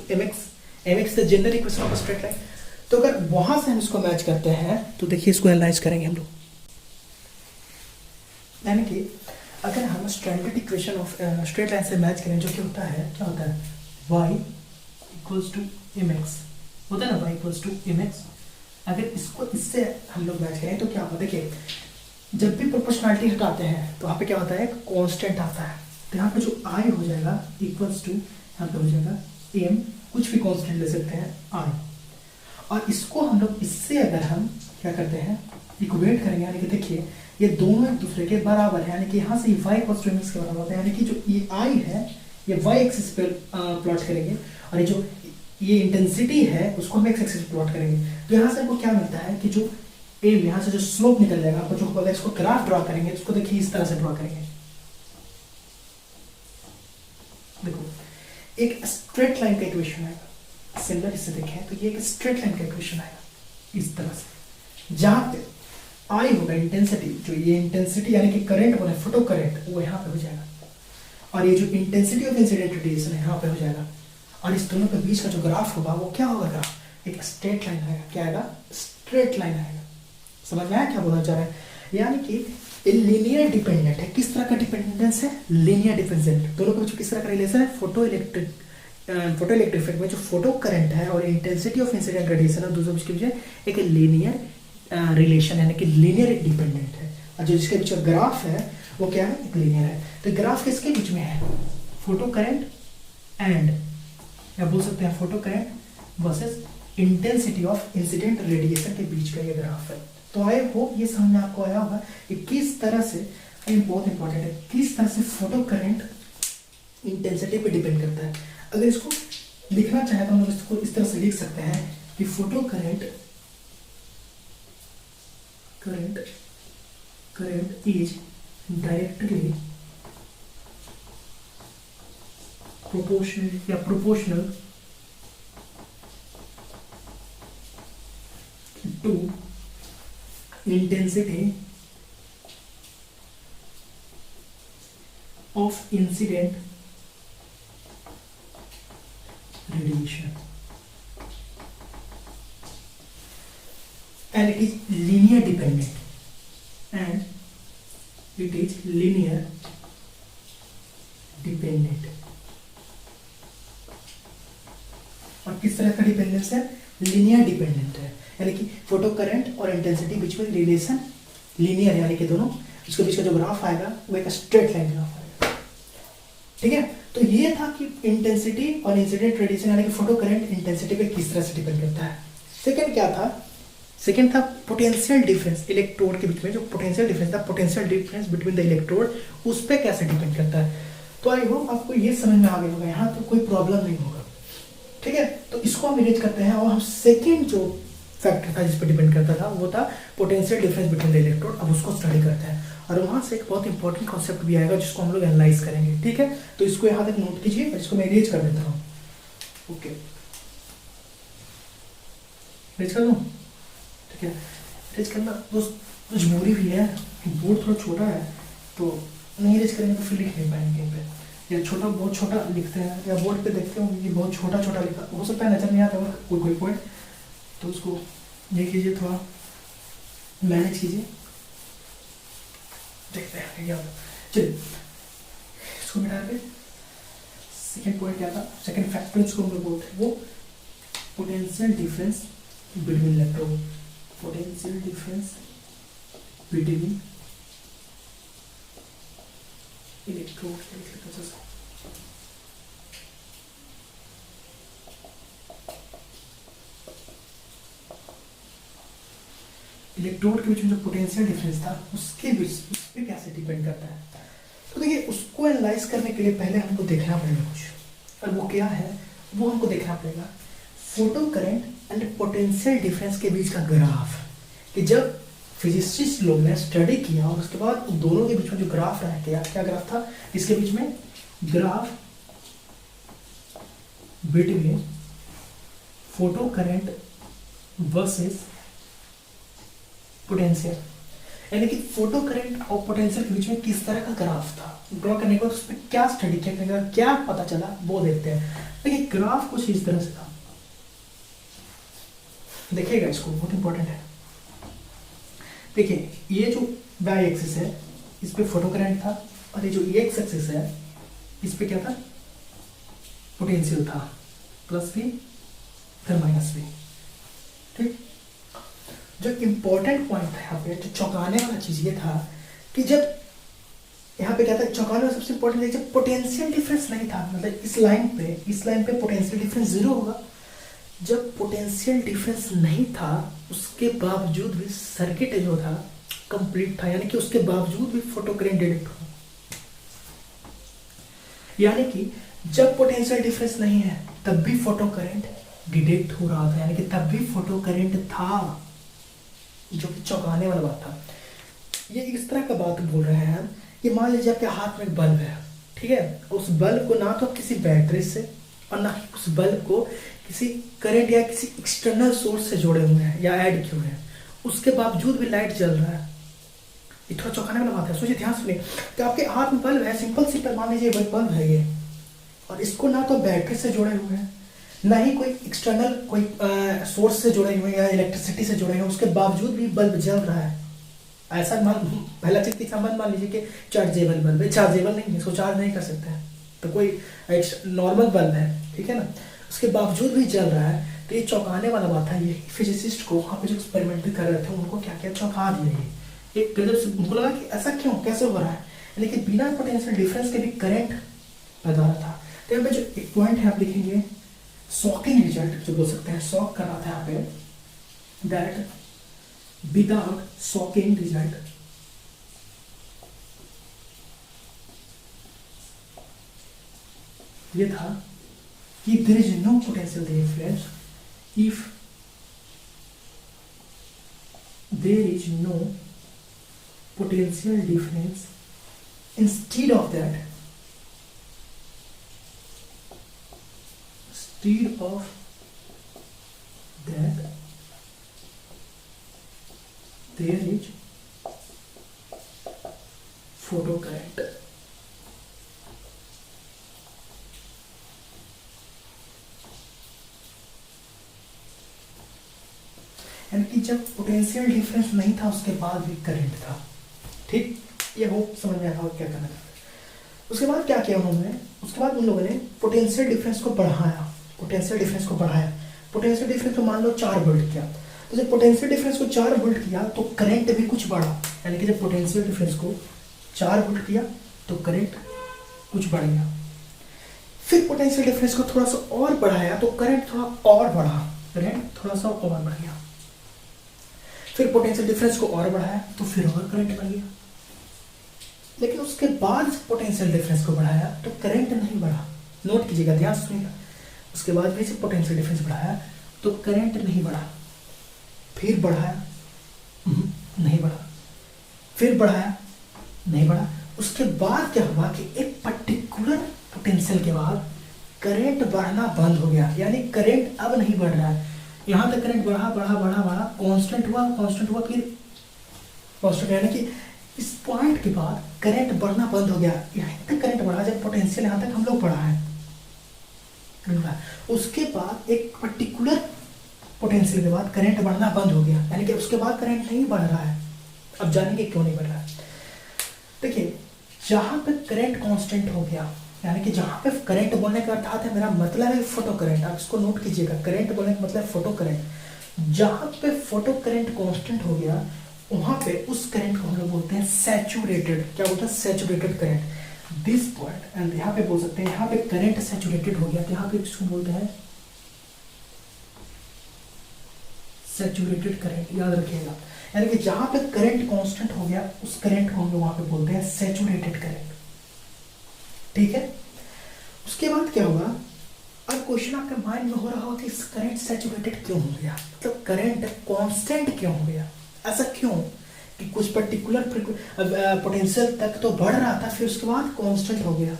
mx the general equation of straight line. तो अगर वहां से हम इसको मैच करते हैं तो देखिए इसको एनालाइज करेंगे हम लोग। यानी कि अगर हम standard equation of straight line से मैच करें, जो कि होता है, क्या होता है, y इक्वल्स टू mx होता है ना, y इक्वल्स टू mx। अगर इसको इससे हम लोग मैच करें तो क्या होगा, देखिए जब भी प्रोपोर्शनलिटी हटाते हैं तो वहाँ पे क्या होता है, कांस्टेंट आता है। तो यहाँ पे जो I हो जाएगा इक्वल्स टू, यहाँ पे हो जाएगा m, कुछ भी कांस्टेंट ले सकते हैं I, और इसको हम लोग इससे अगर हम क्या करते हैं, इक्वेट करेंगे, यानी कि देखिए ये दोनों एक दूसरे के बराबर है, यानी कि यहाँ से y इक्वल्स टू mx के बराबर होता है। यानी कि जो ये I है ये y एक्सिस पे प्लॉट करेंगे, और ये जो ये इंटेंसिटी है उसको हम x एक्सिस पे प्लॉट करेंगे। तो यहाँ से हमको क्या मिलता है कि जो एम यहाँ से जो स्लोप निकल जाएगा, आपको जो बोला इसको ग्राफ ड्रॉ करेंगे तो उसको देखिए इस तरह से ड्रॉ करेंगे। देखो एक स्ट्रेट लाइन का इक्वेशन आएगा, सिमिलर इससे देखें तो ये एक स्ट्रेट लाइन का इक्वेशन आएगा इस तरह से, जहां पे आई होगा इंटेंसिटी, जो ये इंटेंसिटी यानी कि करंट बोले फोटो करंट, वो यहाँ पे हो जाएगा, और ये जो इंटेंसिटी ऑफ इंसिडेंट रेडिएशन है यहाँ पे हो जाएगा, और इस दोनों के बीच का जो ग्राफ होगा वो क्या होगा, ग्राफ एक स्ट्रेट लाइन आएगा। क्या आएगा, स्ट्रेट लाइन आएगा। समझ में आया क्या बोलना चाह रहे हैं, यानी कि लीनियर डिपेंडेंट है। किस तरह का डिपेंडेंस है, लीनियर डिपेंडेंट। दोनों के बीच किस तरह का रिलेशन है, फोटो इलेक्ट्रिक इफेक्ट में जो फोटो करंट है और इंटेंसिटी ऑफ इंसिडेंट रेडिएशन है, दोनों के बीच एक लीनियर रिलेशन, यानी कि लीनियर डिपेंडेंट है। और जो जिसके बीच का ग्राफ है वो क्या है, एक लीनियर है। तो ग्राफ किसके बीच में है, फोटो करंट एंड, या बोल सकते हैं photo current versus intensity of incident radiation के बीच का ये ग्राफ है। तो आई होप ये समझ में आपको आया होगा कि किस तरह से, ये बहुत इंपॉर्टेंट है, किस तरह से फोटो करंट इंटेंसिटी पे डिपेंड करता है। अगर इसको लिखना चाहे तो हम लोग इसको इस तरह से लिख सकते हैं कि photo current is directly proportional to intensity of incident radiation, and it is linear dependent, और किस तरह का डिपेंडेंस है, लीनियर डिपेंडेंट है। यानी कि फोटो करंट और इंटेंसिटी बीच में रिलेशन लीनियर, यानी कि दोनों इसके बीच का जो ग्राफ आएगा वो एक स्ट्रेट लाइन ग्राफ आएगा। ठीक है, तो ये था कि इंटेंसिटी और इंसिडेंट रेडिएशन यानी कि फोटो करंट इंटेंसिटी पे किस तरह से डिपेंड करता है। सेकंड क्या था, सेकंड था पोटेंशियल डिफरेंस इलेक्ट्रोड के बीच में, जो पोटेंशियल डिफरेंस था, potential difference between the electrode, उस पर कैसे डिपेंड करता है। तो आई होप आपको ये समझ में आ गया होगा, यहाँ तो कोई प्रॉब्लम नहीं होगा। ठीक है, तो इसको हम इरेज करते हैं, और हम सेकेंड जो फैक्टर था जिस पर डिपेंड करता था वो था potential difference between the electrode. अब उसको स्टडी करते हैं, और वहां से एक बहुत इंपॉर्टेंट कॉन्सेप्ट भी आएगा जिसको हम लोग एनालाइज करेंगे। ठीक है, तो इसको यहाँ तक नोट कीजिए, और इसको मैं इरेज कर देता हूँ। ओके, इरेज कर दूँ, ठीक है। इरेज करना दोस्त मजबूरी भी है, बोर्ड थोड़ा छोटा है तो नहीं इरेज करेंगे तो फिर लिख नहीं पाएंगे कहीं पे, या छोटा बहुत छोटा लिखते हैं या बोर्ड पे देखते हो ये बहुत छोटा छोटा लिखा हो सकता है, नजर नहीं आता कोई पॉइंट, तो उसको ये कीजिए, थोड़ा मैनेज कीजिए, देखते हैं क्या होगा। चलिए इसको मिटा के सेकेंड पॉइंट क्या था, सेकेंड फैक्टर इसको हम लोग बोलते हैं वो potential difference between electrode, potential difference between electrode. Electrode के बीच में जो पोटेंशियल डिफरेंस था उसके बीच उस पर कैसे डिपेंड करता है। तो देखिए उसको एनालाइज करने के लिए पहले हमको देखना पड़ेगा कुछ, और वो क्या है वो हमको देखना पड़ेगा photo current and potential difference के बीच का ग्राफ। कि जब फिजिसिस्ट लोग ने स्टडी किया और उसके बाद दोनों के बीच में जो ग्राफ रहा क्या क्या ग्राफ था, इसके बीच में graph between photo current versus potential, यानी कि फोटो करंट और पोटेंशियल के बीच में किस तरह का ग्राफ था, ड्रॉ करने के बाद उस पर क्या स्टडी किया, क्या पता चला वो देखते हैं। देखिए ग्राफ कुछ इस तरह से था, देखिएगा इसको, बहुत इंपॉर्टेंट है। देखिए ये जो वाई एक्सिस है इस पे फोटो करंट था, और ये जो एक्स एक्सिस है इस पे क्या था, पोटेंशियल था, प्लस भी फिर माइनस भी। ठीक, जो इम्पोर्टेंट पॉइंट था यहाँ पे, जो चौंकाने वाला चीज ये था कि जब यहाँ पे क्या था, चौंकाने वाला सबसे इम्पोर्टेंट जब पोटेंशियल डिफरेंस नहीं था, मतलब इस लाइन पे पोटेंशियल डिफरेंस जीरो होगा। जब पोटेंशियल डिफरेंस नहीं था उसके बावजूद भी सर्किट जो था कंप्लीट था, यानी कि उसके बावजूद भी फोटो करंट डिटेक्ट हुआ। यानी कि जब पोटेंशियल डिफरेंस नहीं है तब भी फोटो करंट डिटेक्ट हो रहा था, यानी कि तब भी फोटो करंट था, जो कि चौंकाने वाला बात था। ये इस तरह का बात बोल रहे हैं हम, ये मान लीजिए आपके हाथ में एक बल्ब है, ठीक है, उस बल्ब को ना तो किसी बैटरी से और ना ही उस बल्ब को किसी करंट या किसी एक्सटर्नल सोर्स से जोड़े हुए हैं या ऐड किए हुए हैं, उसके बावजूद भी लाइट जल रहा है। ये थोड़ा चौंकाने वाला बात है, सोचिए, ध्यान सुनिए। तो आपके हाथ में बल्ब है, सिंपल मान लीजिए बल्ब है ये, और इसको ना तो बैटरी से जोड़े हुए हैं ना ही कोई एक्सटर्नल कोई सोर्स से जुड़े हुए या इलेक्ट्रिसिटी से जुड़े हुए, उसके बावजूद भी बल्ब जल रहा है। ऐसा पहला चीज तीसरा मान लीजिए कि चार्जेबल बल्ब है, चार्जेबल नहीं, इसको चार्ज नहीं कर सकते हैं, तो कोई नॉर्मल बल्ब है, ठीक है ना, उसके बावजूद भी जल रहा है। तो ये चौंकाने वाला बात है। ये फिजिसिस्ट को वहाँ पे जो एक्सपेरिमेंट भी कर रहे थे उनको क्या क्या चौंका दिया। ये एक गजब से उनको लगा कि ऐसा क्यों, कैसे हो रहा है, लेकिन बिना पोटेंशियल डिफरेंस के भी करंट पैदा हो रहा था। तो यहाँ पे जो एक पॉइंट है आप लिखेंगे शॉकिंग रिजल्ट, जो बोल सकते हैं शॉक कर रहा था यहाँ पे, दैट विदाउट शॉकिंग रिजल्ट ये था कि there is no potential difference if there is no potential difference instead of that there is photo current। यानी कि जब पोटेंशियल डिफरेंस नहीं था उसके बाद भी करंट था। ठीक, ये हो समझ में आया क्या करना था। उसके बाद क्या किया उन्होंने, उसके बाद उन लोगों ने पोटेंशियल डिफरेंस को बढ़ाया, पोटेंशियल डिफरेंस को मान लो 4 वोल्ट किया। तो जब पोटेंशियल डिफरेंस को 4 वोल्ट किया तो करंट भी कुछ बढ़ा, यानी कि जब पोटेंशियल डिफरेंस को 4 वोल्ट किया तो करंट कुछ बढ़ गया। फिर पोटेंशियल डिफरेंस को थोड़ा सा और बढ़ाया तो करंट थोड़ा और बढ़ा, करंट थोड़ा सा और बढ़ गया। फिर पोटेंशियल डिफरेंस को और बढ़ाया तो फिर और करंट बढ़ गया। लेकिन उसके बाद पोटेंशियल डिफरेंस को बढ़ाया तो करंट नहीं बढ़ा। नोट कीजिएगा, ध्यान सुनिएगा। उसके बाद भी से पोटेंशियल डिफरेंस बढ़ाया तो करंट नहीं बढ़ा। फिर बढ़ाया, नहीं बढ़ा, फिर बढ़ाया, नहीं बढ़ा। उसके बाद क्या हुआ कि एक पर्टिकुलर पोटेंशियल के बाद करंट बढ़ना बंद हो गया, यानी करंट अब नहीं बढ़ रहा है। यहाँ तक करंट बढ़ा बढ़ा बढ़ा बढ़ा, कांस्टेंट हुआ, फिर कांस्टेंट, यानी कि इस पॉइंट के बाद करंट बढ़ना बंद हो गया। यहाँ तक करंट बढ़ा जब पोटेंशियल यहाँ तक हम लोग बढ़ा है। उसके बाद एक पर्टिकुलर पोटेंशियल के बाद करंट बढ़ना बंद हो गया, यानी कि उसके बाद करंट नहीं बढ़ रहा है। अब जानेंगे क्यों नहीं बढ़ रहा है। देखिए, जहां पे करंट कांस्टेंट हो गया यानी कि जहाँ पे करंट बोलने का अर्थात है, मेरा मतलब है फोटो करंट, आप इसको नोट कीजिएगा, करंट बोलने का मतलब फोटो करंट। जहाँ पे फोटो करंट कांस्टेंट हो गया, वहाँ पे उस करंट को हम लोग बोलते हैं सैचुरेटेड। क्या बोलते हैं? Saturated current. This point and यहाँ पे बोल सकते हैं, यहाँ पे करंट सैचुरेटेड हो गया तो यहाँ पे इसको बोलते हैं सैचुरेटेड करंट, याद रखिएगा। यानी कि जहाँ पे करंट कांस्टेंट हो गया, उस करंट को हम लोग वहाँ पे बोलते हैं सैचुरेटेड करंट। ठीक है, उसके बाद क्या होगा? अब क्वेश्चन आपके माइंड में हो रहा होगा कि करंट सैचुरेटेड क्यों हो गया, मतलब करंट कांस्टेंट क्यों हो गया, ऐसा क्यों कि कुछ पर्टिकुलर पोटेंशियल तक तो बढ़ रहा था, फिर उसके बाद कांस्टेंट हो गया।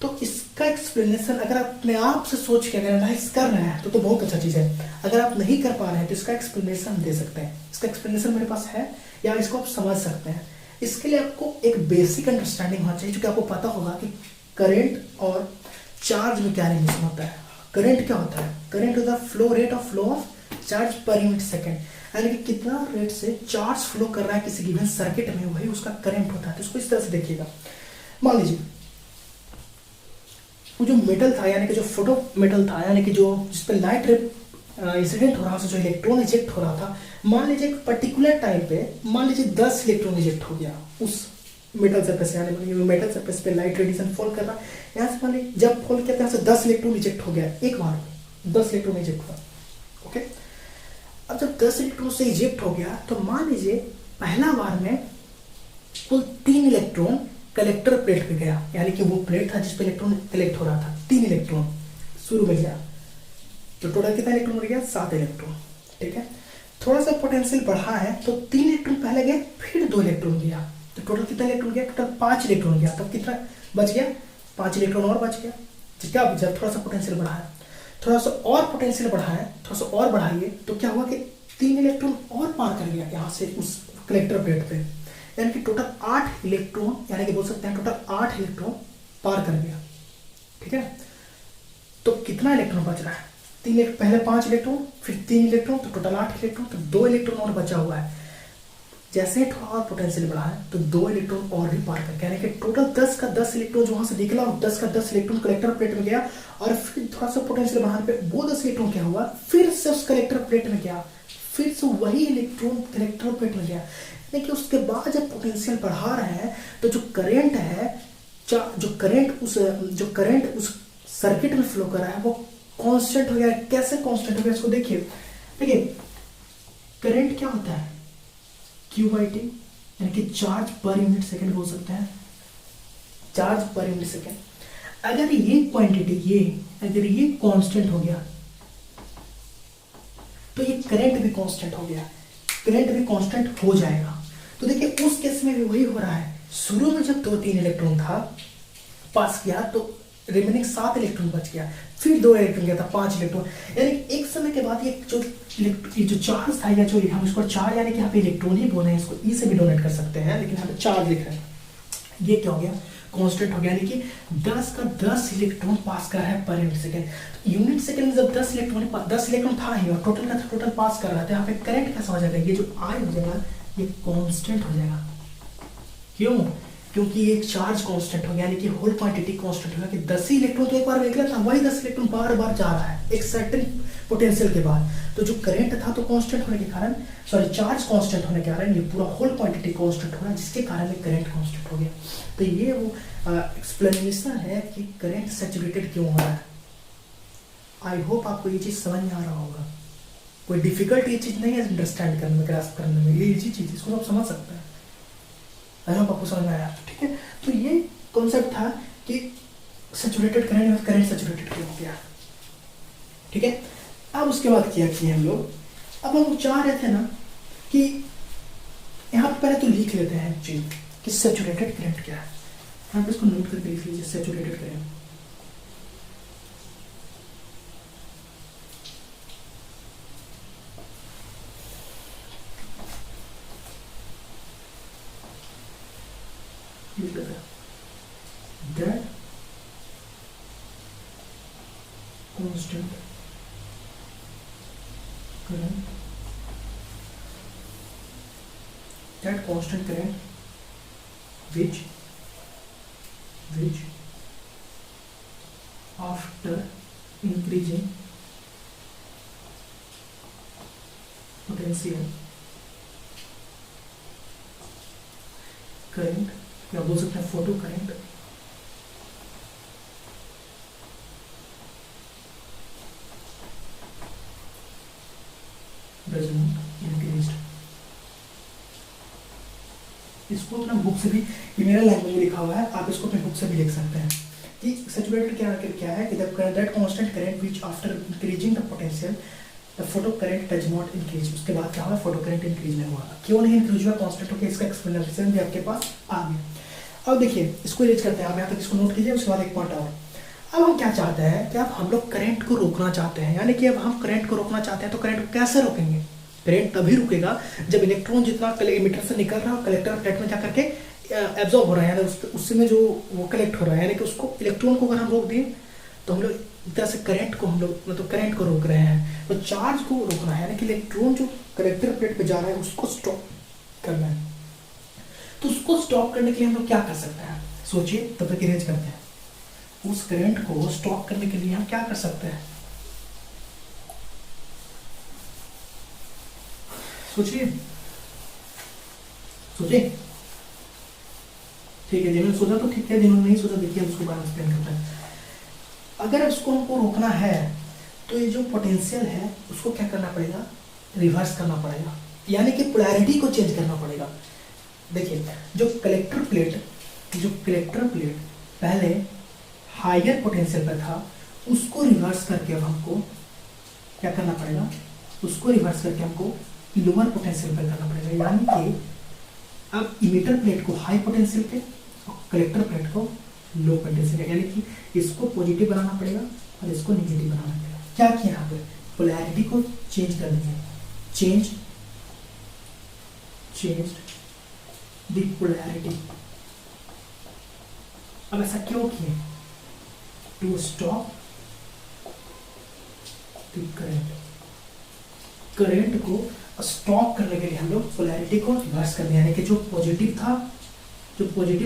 तो इसका एक्सप्लेनेशन अगर आप अपने आप से सोच के एनालाइज कर रहे हैं तो बहुत अच्छा चीज़ है। अगर आप नहीं कर पा रहे हैं तो इसका एक्सप्लेनेशन दे सकते हैं। इसका एक्सप्लेनेशन मेरे पास है, या इसको आप समझ सकते हैं। इसके लिए आपको एक बेसिक अंडरस्टैंडिंग होना चाहिए, क्योंकि आपको पता होगा कि करंट और चार्ज में क्या रिलेशन होता है। करंट क्या होता है? करंट होता है flow rate of charge per unit second, यानी कि कितना रेट से चार्ज फ्लो कर रहा है किसी गिवन सर्किट में, वही उसका करंट होता है। तो इसको इस तरह से देखिएगा। मान लीजिए वो जो मेटल था, यानी कि जो फोटो मेटल था, यानी कि जो जिसपे लाइट इंसिडेंट हो रहा था, जो इलेक्ट्रॉन इजेक्ट हो रहा था, मान लीजिए एक पर्टिकुलर टाइम पे मान लीजिए 10 इलेक्ट्रॉन इजेक्ट हो गया उस मेटल सरफेस, यानी मेटल सरफेस पे लाइट रेडिएशन फॉल कर रहा है। यहाँ से मान लीजिए जब फॉल किया यहाँ से 10 इलेक्ट्रॉन इजेक्ट हो गया, एक बार 10 इलेक्ट्रॉन इजेक्ट हुआ। ओके, अब जब 10 इलेक्ट्रॉन से इजेक्ट हो गया तो मान लीजिए पहला बार में कुल 3 इलेक्ट्रॉन कलेक्टर प्लेट पे गया, यानी कि वो प्लेट था जिसपे इलेक्ट्रॉन कलेक्ट हो रहा था, 3 इलेक्ट्रॉन शुरू में गया। तो टोटल कितना इलेक्ट्रॉन हो गया? 7 इलेक्ट्रॉन। ठीक है, थोड़ा सा पोटेंशियल बढ़ा है तो 3 इलेक्ट्रॉन पहले गए, फिर 2 इलेक्ट्रॉन गया, तो टोटल कितना इलेक्ट्रॉन गया? टोटल 5 इलेक्ट्रॉन गया। तब कितना बच गया? 5 इलेक्ट्रॉन और बच गया। क्या बचा? थोड़ा सा पोटेंशियल बढ़ा है, थोड़ा सा और पोटेंशियल बढ़ा है, थोड़ा सा और बढ़ाइए तो क्या हुआ कि 3 इलेक्ट्रॉन और पार कर गया यहाँ से उस कलेक्टर प्लेट पे, यानी कि टोटल 8 इलेक्ट्रॉन, यानी कि बोल सकते हैं टोटल 8 इलेक्ट्रॉन पार कर गया। ठीक है, तो कितना इलेक्ट्रॉन बच रहा है? पहले 5 इलेक्ट्रॉन, फिर 3 इलेक्ट्रॉन, तो टोटल 8 इलेक्ट्रॉन, तो 2 इलेक्ट्रॉन और बचा हुआ है। जैसे ही थोड़ा और पोटेंशियल बढ़ा है तो 2 इलेक्ट्रॉन और भी पार कर, यानी कि टोटल 10 का 10 इलेक्ट्रॉन जो वहां से निकला और 10 का 10 इलेक्ट्रॉन कलेक्टर प्लेट में गया, और फिर थोड़ा सा पोटेंशियल बढ़ाने पे वो 10 इलेक्ट्रॉन क्या हुआ? फिर से उस कलेक्टर प्लेट में गया, फिर से वही इलेक्ट्रॉन कलेक्टर प्लेट में गया। यानी कि उसके बाद जब पोटेंशियल बढ़ा रहे हैं तो जो करंट है, जो करंट उस सर्किट में फ्लो कर रहा है वो कांस्टेंट हो गया। कैसे कांस्टेंट हो गया इसको देखिए। देखिए करंट क्या होता है? Q बाई टी, यानी कि चार्ज पर यूनिट सेकेंड बोल सकते हैं, चार्ज पर यूनिट सेकेंड। अगर ये क्वांटिटी अगर ये कांस्टेंट हो गया तो ये करंट भी कांस्टेंट हो गया, करंट भी कांस्टेंट हो जाएगा। तो देखिए उस केस में भी वही हो रहा है। शुरू में जब 2-3 इलेक्ट्रॉन था पास किया तो रिमेनिंग 7 इलेक्ट्रॉन बच गया, फिर 2 इलेक्ट्रॉन गया था 5 इलेक्ट्रॉन, यानी एक समय के बाद ये जो चार्ज था, या जो हम इसको चार्ज, यानी कि यहाँ पे इलेक्ट्रॉन ही बोल रहे हैं, इसको ई से भी डोनेट कर सकते हैं, लेकिन यहाँ पे चार्ज लिख रहे हैं, ये क्या हो गया? कांस्टेंट हो गया, यानी कि 10 का 10 इलेक्ट्रॉन पास कर रहा है per unit second. Unit second में जब 10 इलेक्ट्रॉन था ही और टोटल पास कर रहा था, यहाँ पे करंट कैसा हो जाएगा? ये जो आई हो जाएगा ये कांस्टेंट हो जाएगा। क्यों? क्योंकि ये चार्ज कांस्टेंट हो गया, यानी कि होल क्वांटिटी कांस्टेंट हो गया, कि 10 ही इलेक्ट्रॉन तो एक बार निकला था, वही 10 इलेक्ट्रॉन बार बार जा रहा है एक सर्टेन पोटेंशियल के बाद। तो जो करंट था तो कांस्टेंट होने के कारण, चार्ज कांस्टेंट होने के कारण ये पूरा होल क्वांटिटी कांस्टेंट हो रहा है, जिसके कारण ये करंट कांस्टेंट हो गया। तो ये वो एक्सप्लेनेशन है कि करंट सैचुरेटेड क्यों हो रहा है। आई होप आपको ये चीज़ समझ में आ रहा होगा। कोई डिफिकल्ट ये चीज़ नहीं है अंडरस्टैंड करने में, ग्रास्प करने में, ये इजी चीज़, इसको आप समझ सकते हैं। आई होप आपको समझ में आया। ठीक है, तो ये कॉन्सेप्ट था कि सैचुरेटेड करंट सैचुरेटेड क्यों हो गया। ठीक है, अब उसके बाद क्या किए हम लोग, अब हम चाह रहे थे ना कि यहाँ पे पहले तो लिख लेते हैं चीज कि सैचुरेटेड करंट क्या है। यहाँ पे इसको नोट करके लिख लीजिए, सैचुरेटेड करंट। लिख लेते हैं that constant current, which after increasing potential current, या बोल सकते हैं photo current does not increase. इसको अपना बुक से भी, ये मेरा लैंग्वेज में लिखा हुआ है, आप इसको अपने बुक से भी लिख सकते हैं कि सैचुरेटेड क्या है कि that constant current which after increasing the potential the photo current does not increase. उसके बाद क्या हुआ, फोटो करंट इंक्रीज नहीं हुआ। क्यों नहीं इंक्रीज हुआ, कांस्टेंट होकर इसका एक्सप्लेनेशन भी आपके पास आ गया। अब देखिए इसको इरेज करते हैं, आप यहाँ तक इसको नोट कीजिए। उसके बाद एक पॉइंट और, अब हम क्या चाहते हैं कि अब हम लोग करंट को रोकना चाहते हैं, यानी कि अब हम करंट को रोकना चाहते हैं तो करंट को कैसे रोकेंगे। करंट तभी रुकेगा जब इलेक्ट्रॉन जितना इमिटर से निकल रहा है कलेक्टर प्लेट में जाकर के एब्जॉर्ब हो रहा है, यानी उससे में जो वो कलेक्ट हो रहा है, यानी कि उसको इलेक्ट्रॉन को अगर हम रोक दें तो हम लोग एक तरह से करंट को हम लोग मतलब करंट को रोक रहे हैं। तो चार्ज को रोकना है, यानी कि इलेक्ट्रॉन जो कलेक्टर प्लेट पे जा रहा है उसको स्टॉप करना है। तो उसको स्टॉप करने के लिए हम लोग क्या कर सकते हैं, सोचिए, तब तक इरेज करते हैं। उस करंट को स्टॉप करने के लिए हम क्या कर सकते हैं, सोचिए सोचिए। ठीक है, जिन्होंने सोचा तो ठीक है, जिन्होंने नहीं सोचा देखिए उसको बाद एक्सप्लेन करता है। अगर इसको हमको रोकना है तो ये जो पोटेंशियल है उसको क्या करना पड़ेगा, रिवर्स करना पड़ेगा, यानी कि पोलैरिटी को चेंज करना पड़ेगा। देखिए जो कलेक्टर प्लेट पहले हायर पोटेंशियल पर था, उसको रिवर्स करके अब हमको क्या करना पड़ेगा, उसको रिवर्स करके हमको लोअर पोटेंशियल पर करना पड़ेगा। यानी कि अब इमिटर प्लेट को हाई पोटेंशियल पे और कलेक्टर प्लेट को लो पोटेंशियल, यानी कि इसको पॉजिटिव बनाना पड़ेगा और इसको नेगेटिव बनाना पड़ेगा। क्या किया यहाँ पे, पोलैरिटी को चेंज कर देंगे, चेंज द पोलैरिटी। अब ऐसा क्यों किए, टू स्टॉप द करंट को स्टॉप करने के लिए हम लोग पोलैरिटी को रिवर्स कर दिया, यानी कि जो पॉजिटिव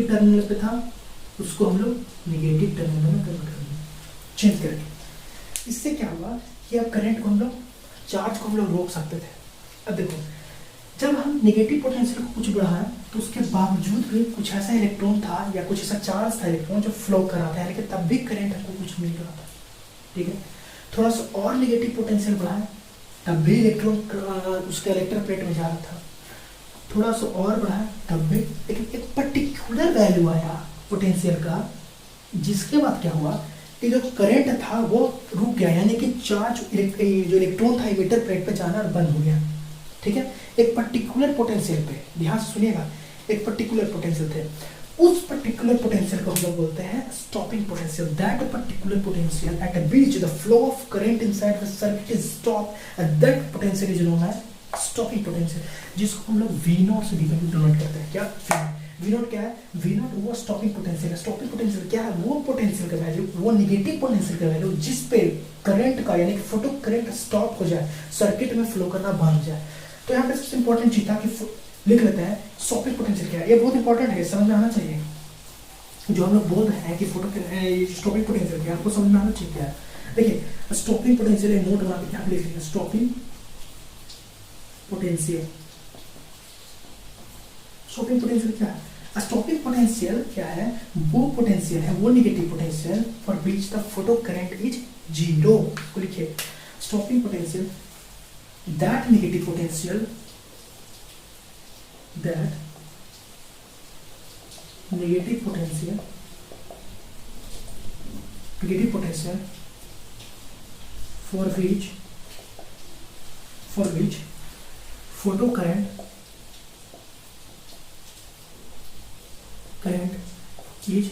टर्मिनल पे था उसको हम लोग नेगेटिव टर्मिनल में कन्वर्ट कर दिया, चेंज करके। इससे क्या हुआ कि अब करंट को हम लोग, चार्ज को हम लोग रोक सकते थे। अब देखो जब हम नेगेटिव पोटेंशियल को कुछ बढ़ाएं तो उसके बावजूद भी कुछ ऐसा इलेक्ट्रॉन था या कुछ ऐसा चार्ज था इलेक्ट्रॉन जो फ्लो कर रहा था, यानी कि तब भी करंट हमको कुछ मिल रहा था। ठीक है, थोड़ा सा और नेगेटिव पोटेंशियल बढ़ाएं तब भी इलेक्ट्रॉन उसके इलेक्टर प्लेट में जा रहा था, थोड़ा सा और बढ़ाएं तब भी, लेकिन एक पर्टिकुलर वैल्यू आया पोटेंशियल का, जिसके बाद क्या हुआ कि जो करंट था वो रुक गया, यानी कि चार्ज जो इलेक्ट्रॉन था इमिटर प्लेट पे जाना बंद हो गया। ठीक है, एक पर्टिकुलर पोटेंशियल पे, ध्यान से सुनिएगा, एक पर्टिकुलर पोटेंशियल थे, उस पर्टिकुलर पोटेंशियल को हम लोग बोलते हैं stopping potential. That particular potential at which the flow of current inside the circuit is stop, and that potential is known as stopping potential, जिसको हम लोग V0 से डिनोट करते हैं। क्या V0 क्या है, V0 वो स्टॉपिंग पोटेंशियल है। स्टॉपिंग पोटेंशियल क्या है, वो पोटेंशियल का वैल्यू, वो नेगेटिव पोटेंशियल का वैल्यू जिस पे करंट का यानी कि फोटो करंट स्टॉप हो जाए, सर्किट में फ्लो करना बंद हो जाए। तो यहाँ पे सबसे इंपॉर्टेंट चीज था कि लिख लेते हैं स्टॉपिंग पोटेंशियल क्या है, ये बहुत इंपॉर्टेंट है, समझ में आना चाहिए। जो हम लोग बोल रहे हैं कि फोटो स्टॉपिंग पोटेंशियल क्या है, आपको समझ में आना चाहिए क्या है। देखिए स्टॉपिंग पोटेंशियल नोट बना के यहाँ पे लिख लीजिए, स्टॉपिंग पोटेंशियल। स्टॉपिंग पोटेंशियल क्या है, स्टॉपिंग पोटेंशियल क्या है, वो पोटेंशियल है, वो negative potential for which the photo current is zero. को लिखिए stopping potential that negative potential for which photo current is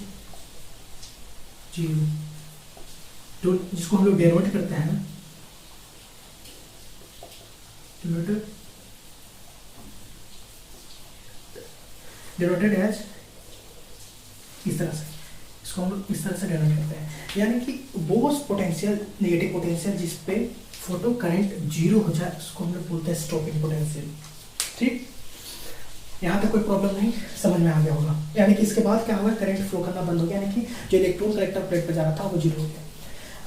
zero, जो जिसको हम लोग डेनोट करते हैं डिनोटेड एज, इस तरह से, इसको हम लोग इस तरह से डिनोट करते हैं, यानी कि वो पोटेंशियल नेगेटिव पोटेंशियल जिस पे फोटो करंट जीरो हो जाए उसको हम लोग बोलते हैं स्टॉपिंग पोटेंशियल। ठीक, यहाँ तक कोई प्रॉब्लम नहीं, समझ में आ गया होगा। यानी कि इसके बाद क्या होगा, करंट फ्लो करना बंद हो गया, यानी कि जो इलेक्ट्रॉन कलेक्टर प्लेट पे जा रहा था वो जीरो हो गया।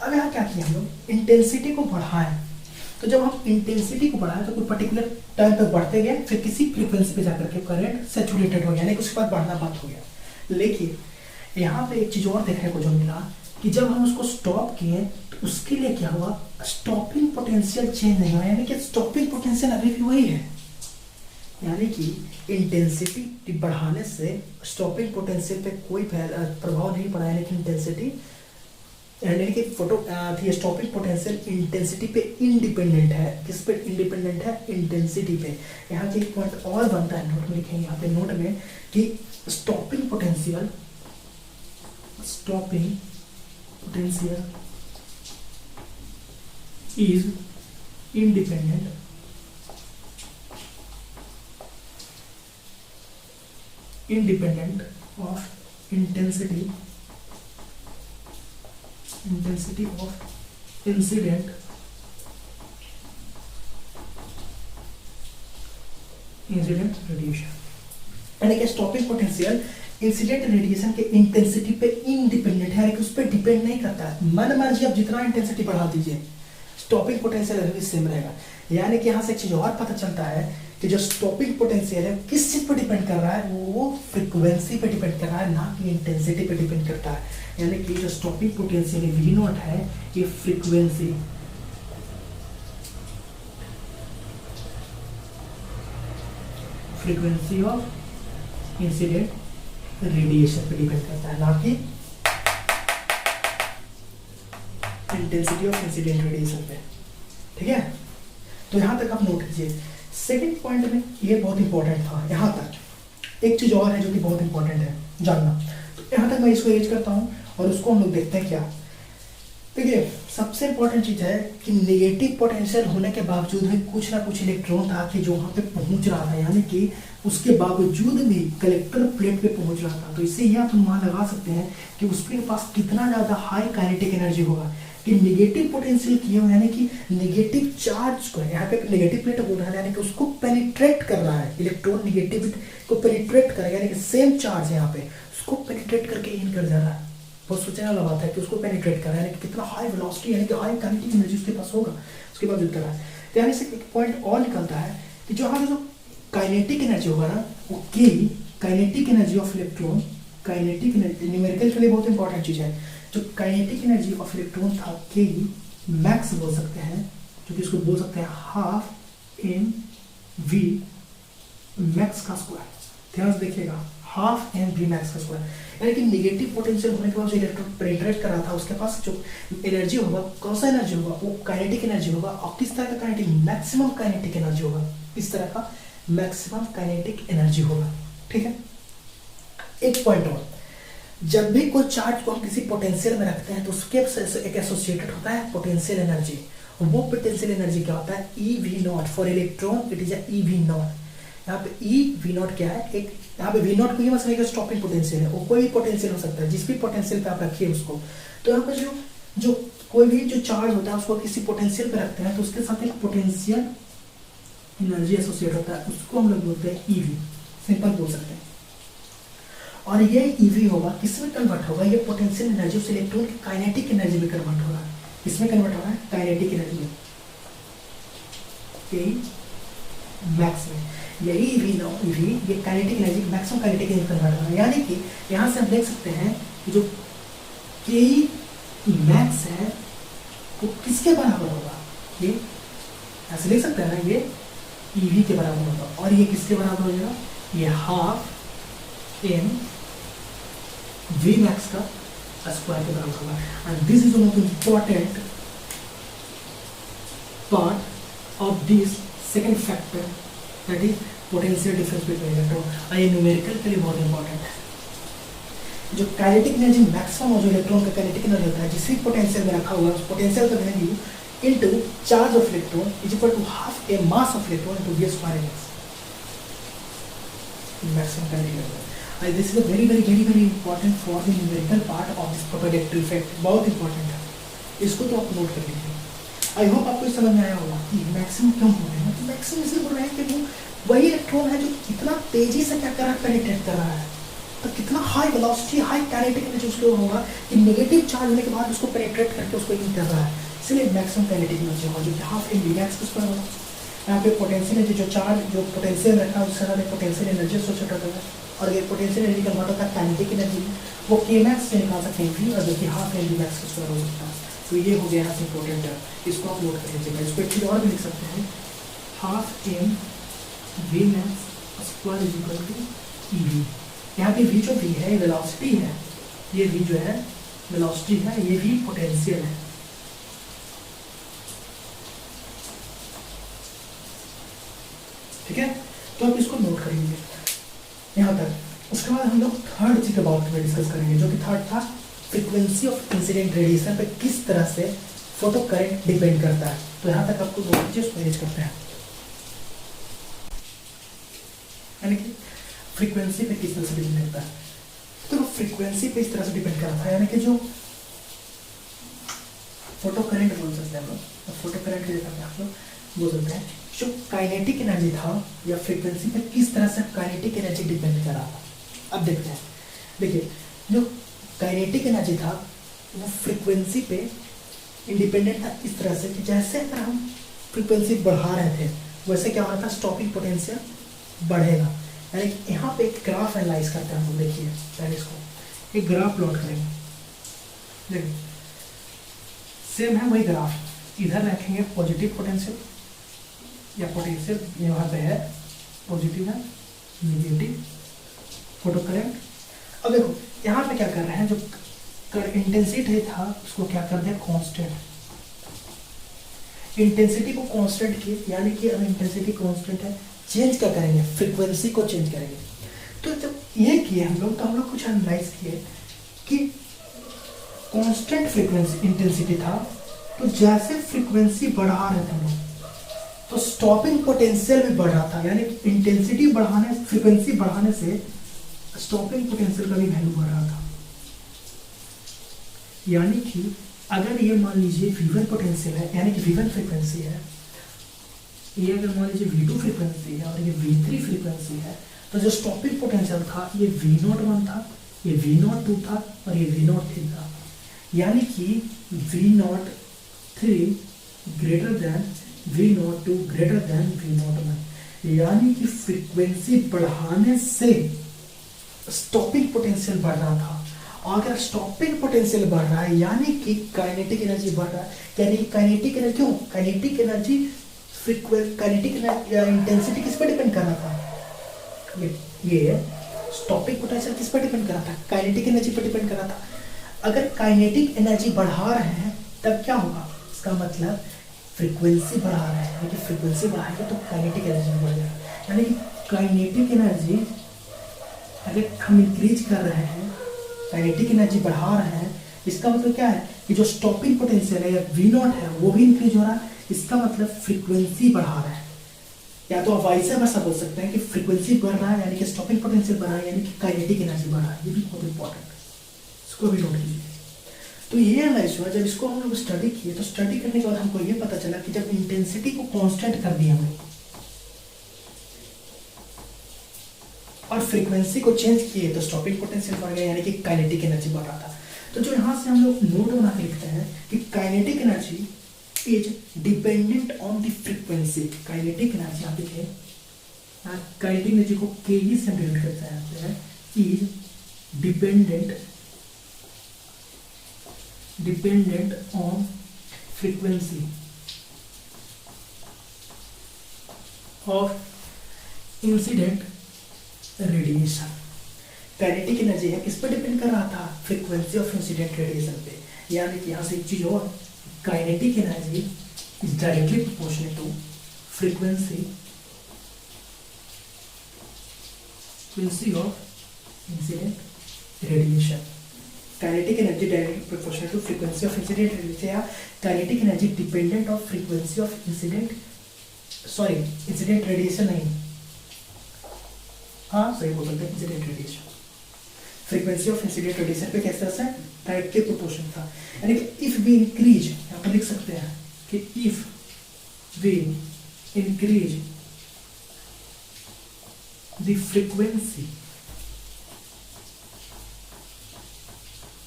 अब यहाँ क्या किया हम लोग, इंटेंसिटी को बढ़ाएं। तो जब हम इंटेंसिटी को बढ़ाएं तो कोई पर्टिकुलर टाइम तक बढ़ते गए, फिर किसी फ्रीक्वेंसी पे जाकर के करंट सैचुरेटेड हो गया, यानी उसके बाद बढ़ना बंद हो गया। लेकिन यहाँ पे एक चीज और देखने को जो मिला कि जब हम उसको स्टॉप किए तो उसके लिए क्या हुआ, स्टॉपिंग पोटेंशियल चेंज नहीं हुआ, यानी कि स्टॉपिंग पोटेंशियल अभी भी वही है। यानी कि इंटेंसिटी बढ़ाने से स्टॉपिंग पोटेंशियल पे कोई प्रभाव नहीं पड़ा, यानी कि इंटेंसिटी यानी कि स्टॉपिंग पोटेंशियल इंटेंसिटी पे इंडिपेंडेंट है। किस पे इंडिपेंडेंट है, इंटेंसिटी पे। यहाँ के एक पॉइंट और बनता है, नोट में लिखेंगे यहाँ पे नोट में कि stopping potential is independent of intensity of incident radiation, यानी कि स्टॉपिंग पोटेंशियल इंसिडेंट रेडिएशन के इंटेंसिटी पे इंडिपेंडेंट है, उस पर डिपेंड नहीं करता है। मन मर्जी आप जितना इंटेंसिटी बढ़ा दीजिए, स्टॉपिंग पोटेंशियल अभी सेम रहेगा। यानी कि यहाँ से एक चीज और पता चलता है कि जो स्टॉपिंग पोटेंशियल है किस चीज पर डिपेंड कर रहा है, वो फ्रीक्वेंसी पे डिपेंड कर रहा है, ना कि इंटेंसिटी पे डिपेंड करता है। यानी कि जो स्टॉपिंग पोटेंशियल वी नॉट है, ये फ्रीक्वेंसी ऑफ इंसिडेंट रेडिएशन पे डिपेंड करता है, ना कि इंटेंसिटी ऑफ इंसिडेंट रेडिएशन पे। ठीक है, तो यहां तक आप नोट कीजिए। सेकंड पॉइंट में ये बहुत इंपॉर्टेंट था। यहां तक एक चीज और है जो कि बहुत इंपॉर्टेंट है जानना, तो यहां तक मैं इसको एज करता हूं और उसको हम लोग देखते हैं। क्या देखिए, सबसे इंपॉर्टेंट चीज है कि नेगेटिव पोटेंशियल होने के बावजूद भी कुछ ना कुछ इलेक्ट्रॉन था कि जो वहां पे पहुंच रहा था, यानी कि उसके बावजूद भी कलेक्टर प्लेट पे पहुंच रहा था। तो इससे ये आप अनुमान लगा सकते हैं कि उसके पास कितना ज्यादा हाई काइनेटिक एनर्जी होगा कि नेगेटिव पोटेंशियल किए हुए, यानी कि नेगेटिव चार्ज को, यहाँ पे नेगेटिव प्लेट बोल रहा है, यानी कि उसको पेनिट्रेट कर रहा है। इलेक्ट्रॉन नेगेटिव को पेनिट्रेट करेगा, यानी कि सेम चार्ज है यहाँ पे, उसको पेनिट्रेट करके इन कर जा रहा है। बहुत सोचने वाला बात है कि उसको पेनिट्रेट कर रहा है, यानी कि कितना हाई वेलोसिटी, यानी कि हाई काइनेटिक एनर्जी उसके पास होगा, उसके बाद कर रहा है। तो यानी से एक पॉइंट और निकलता है कि जो यहाँ जो काइनेटिक एनर्जी होगा ना, वो के kinetic energy of electron, kinetic energy numerical के लिए बहुत इंपॉर्टेंट चीज है। जो काइनेटिक एनर्जी ऑफ इलेक्ट्रॉन था के मैक्स बोल सकते हैं, जो कि इसको बोल सकते हैं हाफ एम वी मैक्स का स्क्वायर। ध्यान से देखिएगा, हाफ एम वी मैक्स का स्क्वायर, यानी कि नेगेटिव पोटेंशियल होने के बाद जो इलेक्ट्रॉन पेनिट्रेट कर रहा था उसके पास जो एनर्जी होगा, कौन सा एनर्जी होगा, वो काइनेटिक एनर्जी होगा। और किस तरह का काइनेटिक, मैक्सिमम काइनेटिक एनर्जी होगा, इस तरह का मैक्सिमम काइनेटिक एनर्जी होगा। ठीक है, एक पॉइंट और, जब भी कोई चार्ज को हम किसी पोटेंशियल में रखते हैं तो उसके एक एसोसिएटेड होता है पोटेंशियल एनर्जी। वो पोटेंशियल एनर्जी क्या होता है, E V not. For electron it is E V not. यहाँ पे ई वी नॉट क्या है, एक यहाँ पे वी नॉट को ये मतलब है स्टॉपिंग पोटेंशियल है, वो कोई भी पोटेंशियल हो सकता है, जिस भी पोटेंशियल पे आप रखिए उसको। तो यहाँ पे जो कोई भी जो चार्ज होता है उसको किसी पोटेंशियल पे रखते हैं तो उसके साथ एक पोटेंशियल एनर्जी एसोसिएट होता है, उसको हम लोग बोलते हैं ईवी, सिंपल बोल सकते हैं। और ये ईवी होगा, किसमें कन्वर्ट होगा, ये पोटेंशियल एनर्जी उस इलेक्ट्रॉन की काइनेटिक एनर्जी में कन्वर्ट होगा। इसमें कन्वर्ट होगा काइनेटिक एनर्जी में, मैक्स में। यही ईवी ये kinetic energy maximum kinetic energy convert होगा। यानी कि यहाँ से हम देख सकते हैं कि जो के मैक्स है वो किसके बराबर होगा, ये ऐसे देख सकते हैं ना, ये ईवी के बराबर होगा। और ये किसके बराबर हो जाएगा, ये हाफ एम वी मैक्स का स्क्वायर के बराबर होगा। And this is one of the important part of this second factor, that is potential difference between electron. और ये न्यूमेरिकल के लिए बहुत इंपॉर्टेंट है। जो काइनेटिक एनर्जी मैक्सिमम जो इलेक्ट्रॉन का काइनेटिक एनर्जी होता है, जिस भी पोटेंशियल में रखा हुआ है, उस पोटेंशियल का value into charge of electron is equal to half a mass of electron into v square max. Maximum kinetic energy. And this is a very important for the numerical part of this propagative effect. बहुत important है, इसको तो आप note कर लीजिए। I hope आपको समझ में आया होगा कि मैक्सिमम क्यों बोल रहे हैं। तो मैक्सिमम इसलिए बोल रहे हैं कि वो वही इलेक्ट्रॉन है जो इतना तेजी से क्या कर रहा है, पेनिट्रेट कर रहा है। तो कितना high velocity, high kinetic energy उसके होगा कि नेगेटिव चार्ज होने के बाद उसको पेनिट्रेट करके उसको इन कर रहा है, इसलिए मैक्सिमम काइनेटिक एनर्जी होगा जो कि हाफ एम वी मैक्स किस पर होगा। यहाँ पे पोटेंशियल एनर्जी जो चार्ज जो पोटेंशियल रखा है उससे ज़्यादा पोटेंशियल एनर्जी एसोसिएटेड होगा, और ये पोटेंशियल एनर्जी कन्वर्ट होता है काइनेटिक एनर्जी, वो के मैक्स से निकाल सकते हैं वी, और जो कि हाफ एम वी मैक्स किस पर होगा। तो ये हो गया यहाँ से इंपॉर्टेंट है, इसको आप नोट कर लीजिएगा। इसको एक चीज़ और भी लिख सकते हैं, half m v max square is equal to e v. यहाँ पे वी जो वी है वेलोसिटी है, ये वी जो है वेलोसिटी है, ये वी पोटेंशियल है। ठीक है, तो आप इसको नोट कर लीजिए यहाँ तक। उसके बाद हम लोग थर्ड चीज के बारे में डिस्कस करेंगे, जो कि थर्ड था फ्रीक्वेंसी ऑफ इंसिडेंट रेडिएशन पे किस तरह से फोटो करंट डिपेंड करता है। तो यहाँ तक आपको दो चीज मैनेज करते हैं, यानी कि फ्रीक्वेंसी पे किस तरह से डिपेंड करता है। तो फ्रीक्वेंसी पे इस तरह से डिपेंड करता है, यानी कि जो फोटो करंट बोल सकते हैं हम लोग, फोटो करंट की जगह आप लोग बोल सकते हैं जो काइनेटिक एनर्जी था या फ्रीक्वेंसी पे किस तरह से काइनेटिक एनर्जी डिपेंड कर रहा था। अब देखते हैं, देखिए जो काइनेटिक एनर्जी था वो फ्रीक्वेंसी पे इंडिपेंडेंट था इस तरह से कि जैसे अगर हम फ्रीक्वेंसी बढ़ा रहे थे वैसे क्या हो रहा था, स्टॉपिंग पोटेंशियल बढ़ेगा। यानी कि यहाँ पे एक ग्राफ एनालाइज करते हैं हम लोग, देखिए पहले इसको एक ग्राफ प्लॉट करेंगे, देखिए सेम है वही ग्राफ, इधर रखेंगे पॉजिटिव पोटेंशियल या पोटेंशियल यहाँ पे है पॉजिटिव है नेगेटिव फोटो करंट। अब देखो यहाँ पे क्या कर रहे हैं, जो इंटेंसिटी था उसको क्या कर दिया कांस्टेंट, इंटेंसिटी को कांस्टेंट किए, यानी कि अगर इंटेंसिटी कांस्टेंट है चेंज क्या करेंगे, फ्रीक्वेंसी को चेंज करेंगे। तो जब ये किए हम लोग, तो हम लोग कुछ एनालाइज किए कि कांस्टेंट फ्रीक्वेंसी इंटेंसिटी था, तो जैसे फ्रीक्वेंसी बढ़ा रहे थे हम लोग तो स्टॉपिंग पोटेंशियल भी बढ़ रहा था, यानी इंटेंसिटी बढ़ाने फ्रीक्वेंसी बढ़ाने से स्टॉपिंग पोटेंशियल का भी वैल्यू बढ़ रहा था। यानी कि अगर ये मान लीजिए V1 पोटेंशियल है, यानी कि V1 फ्रीक्वेंसी है, ये अगर मान लीजिए V2 फ्रीक्वेंसी है और ये V3 फ्रीक्वेंसी है, तो जो स्टॉपिंग पोटेंशियल था ये V01 था, ये V02 था और ये V03 था। यानी कि V03 greater than V02 greater than V01, यानी कि फ्रीक्वेंसी बढ़ाने से स्टॉपिंग पोटेंशियल बढ़ रहा था। और अगर स्टॉपिंग पोटेंशियल बढ़ रहा है यानी कि काइनेटिक एनर्जी बढ़ रहा है, यानी कि काइनेटिक एनर्जी क्यों, काइनेटिक एनर्जी काइनेटिक इंटेंसिटी किस पर डिपेंड कर रहा था, ये स्टॉपिंग पोटेंशियल किस पर डिपेंड कर रहा था, काइनेटिक एनर्जी पर डिपेंड कर रहा था। अगर काइनेटिक एनर्जी बढ़ा रहे हैं तब क्या होगा, इसका मतलब फ्रीक्वेंसी बढ़ा रहे हैं, यानी कि फ्रीक्वेंसी बढ़ाएंगे तो काइनेटिक एनर्जी बढ़ जाएगा। यानी कि काइनेटिक एनर्जी अगर हम इंक्रीज कर रहे हैं, काइनेटिक एनर्जी बढ़ा रहे हैं, इसका मतलब क्या है कि जो स्टॉपिंग पोटेंशियल है या V0 है वो भी इंक्रीज हो रहा है, इसका मतलब फ्रीक्वेंसी बढ़ा रहा है। या तो आप वाइस वर्सा बोल सकते हैं कि फ्रीक्वेंसी बढ़ रहा है यानी कि स्टॉपिंग पोटेंशियल बढ़ रहा है, यानी कि काइनेटिक एनर्जी बढ़ रहा है। ये भी बहुत इंपॉर्टेंट है, इसको भी नोट कीजिए। तो ये एनालाइज हुआ, जब इसको हम लोग स्टडी किए तो स्टडी करने के बाद हमको ये पता चला कि जब इंटेंसिटी को कांस्टेंट कर दिया हम लोग और फ्रीक्वेंसी को चेंज किए तो स्टॉपिंग पोटेंशियल बढ़ गया, यानी कि काइनेटिक एनर्जी बढ़ रहा था। तो जो यहाँ से हम लोग नोट बना के लिखते हैं कि kinetic energy is dependent on the frequency. Kinetic energy यहाँ लिखे, काइनेटिक एनर्जी को के से डिनोट करते हैं, is dependent on frequency of incident radiation. Kinetic energy है किस पर डिपेंड कर रहा था, फ्रीक्वेंसी ऑफ इंसिडेंट रेडिएशन पे। यानी कि यहाँ से एक चीज और, kinetic energy is directly proportional to frequency of incident radiation. Kinetic energy directly proportional to frequency of incident radiation, या kinetic energy dependent of frequency of incident radiation नहीं, हाँ सही बोल सकते हैं, incident radiation. Frequency of incident radiation पे किस तरह से डायरेक्टली प्रोपोर्शनल था। यानी कि इफ वी इंक्रीज, यहाँ पर लिख सकते हैं कि if we increase the frequency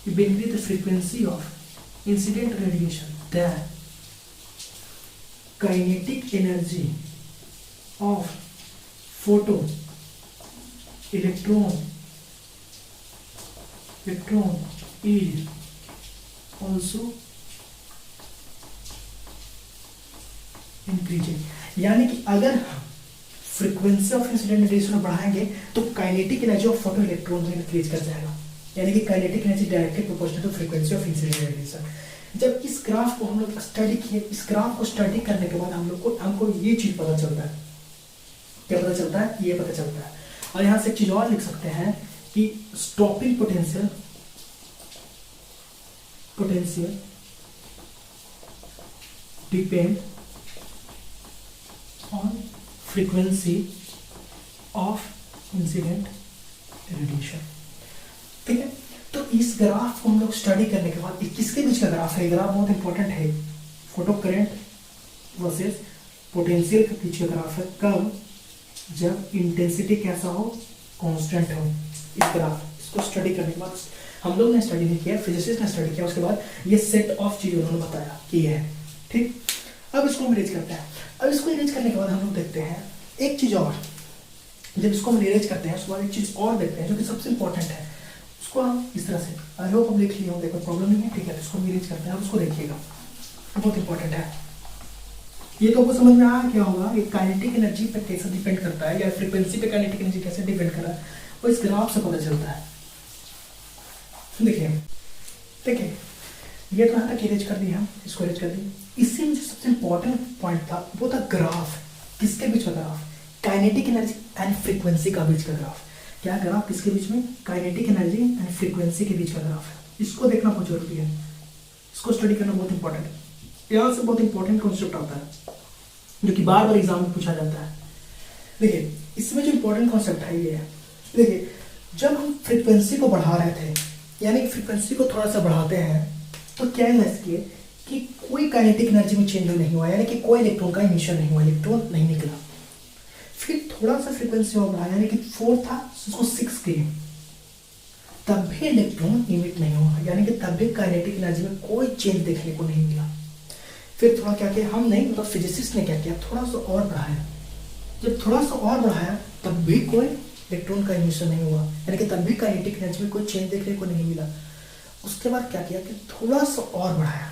if we increase the frequency of incident radiation, then kinetic energy of photon electron is also increasing. यानी कि अगर फ्रीक्वेंसी ऑफ इंसिडेंट रेडिएशन बढ़ाएंगे तो kinetic energy of photo electron में increase कर जाएगा। यानी कि kinetic energy directly proportional to frequency of incident radiation. जब इस ग्राफ को हम लोग स्टडी किए, इस ग्राफ को स्टडी करने के बाद हमको ये चीज पता चलता है। क्या पता चलता है? ये पता चलता है। और यहां से एक चीज और लिख सकते हैं कि stopping potential depend on frequency of incident radiation. ठीक है, तो इस ग्राफ को हम लोग स्टडी करने के बाद किसके बीच का ग्राफ है? ग्राफ बहुत इंपॉर्टेंट है, फोटो करंट वर्सेस पोटेंशियल के बीच का ग्राफ है। कब? जब इंटेंसिटी कैसा हो? कांस्टेंट हो। इस ग्राफ इसको स्टडी करने के बाद हम लोग ने स्टडी नहीं किया, फिजिसिस्ट ने स्टडी किया, उसके बाद ये सेट ऑफ चीज उन्होंने बताया कि ये है। ठीक, अब इसको हम इरेज करते हैं। अब इसको इरेज करने के बाद हम लोग देखते हैं एक चीज और। जब इसको हम इरेज करते हैं उसके बाद एक चीज और देखते हैं जो कि सबसे इंपॉर्टेंट है। उसको हम इस तरह से, आई होप हम लिख लिए होंगे, कोई प्रॉब्लम नहीं है। ठीक है, इसको हम इरेज करते हैं। अब उसको देखिएगा, बहुत इंपॉर्टेंट है ये। तो आपको समझ में आया क्या होगा? ये काइनेटिक एनर्जी पे कैसे डिपेंड करता है या फ्रीक्वेंसी पे काइनेटिक एनर्जी कैसे डिपेंड कर रहा है, वो इस ग्राफ से पता चलता है। देखिए ये तो यहाँ तक इरेज कर दिया, इसको इरेज कर दिया। इससे मुझे सबसे इंपॉर्टेंट पॉइंट था वो था ग्राफ। किसके बीच का graph? Kinetic energy and frequency का बीच का ग्राफ। क्या ग्राफ? किसके बीच में? काइनेटिक एनर्जी एंड फ्रीक्वेंसी के बीच का ग्राफ है। इसको देखना बहुत जरूरी है, इसको स्टडी करना बहुत इंपॉर्टेंट है। यहाँ से बहुत इंपॉर्टेंट कॉन्सेप्ट आता है जो कि बार बार एग्जाम में पूछा जाता है। देखिए इसमें जो इंपॉर्टेंट कॉन्सेप्ट है ये है, देखिए जब हम फ्रीक्वेंसी को बढ़ा रहे थे, यानी कि फ्रीक्वेंसी को थोड़ा सा बढ़ाते हैं, तो क्या है इसके कि कोई काइनेटिक एनर्जी में चेंज नहीं हुआ, यानी कि कोई इलेक्ट्रॉन का इमिशन नहीं हुआ, इलेक्ट्रॉन नहीं निकला। फिर थोड़ा सा फ्रीक्वेंसी और बढ़ाया, यानी कि 4 था उसको 6 किए, तब भी इलेक्ट्रॉन इमिट नहीं हुआ, यानी कि तब भी काइनेटिक एनर्जी में कोई चेंज देखने को नहीं मिला। फिर थोड़ा क्या किया, हम नहीं मतलब फिजिसिस्ट ने क्या किया, थोड़ा सा और बढ़ाया। जब थोड़ा सा और बढ़ाया तब भी कोई इलेक्ट्रॉन का इमिशन नहीं हुआ, यानी कि तब भी काइनेटिक एनर्जी में कोई चेंज देखने को नहीं मिला। उसके बाद क्या किया कि थोड़ा सा और बढ़ाया,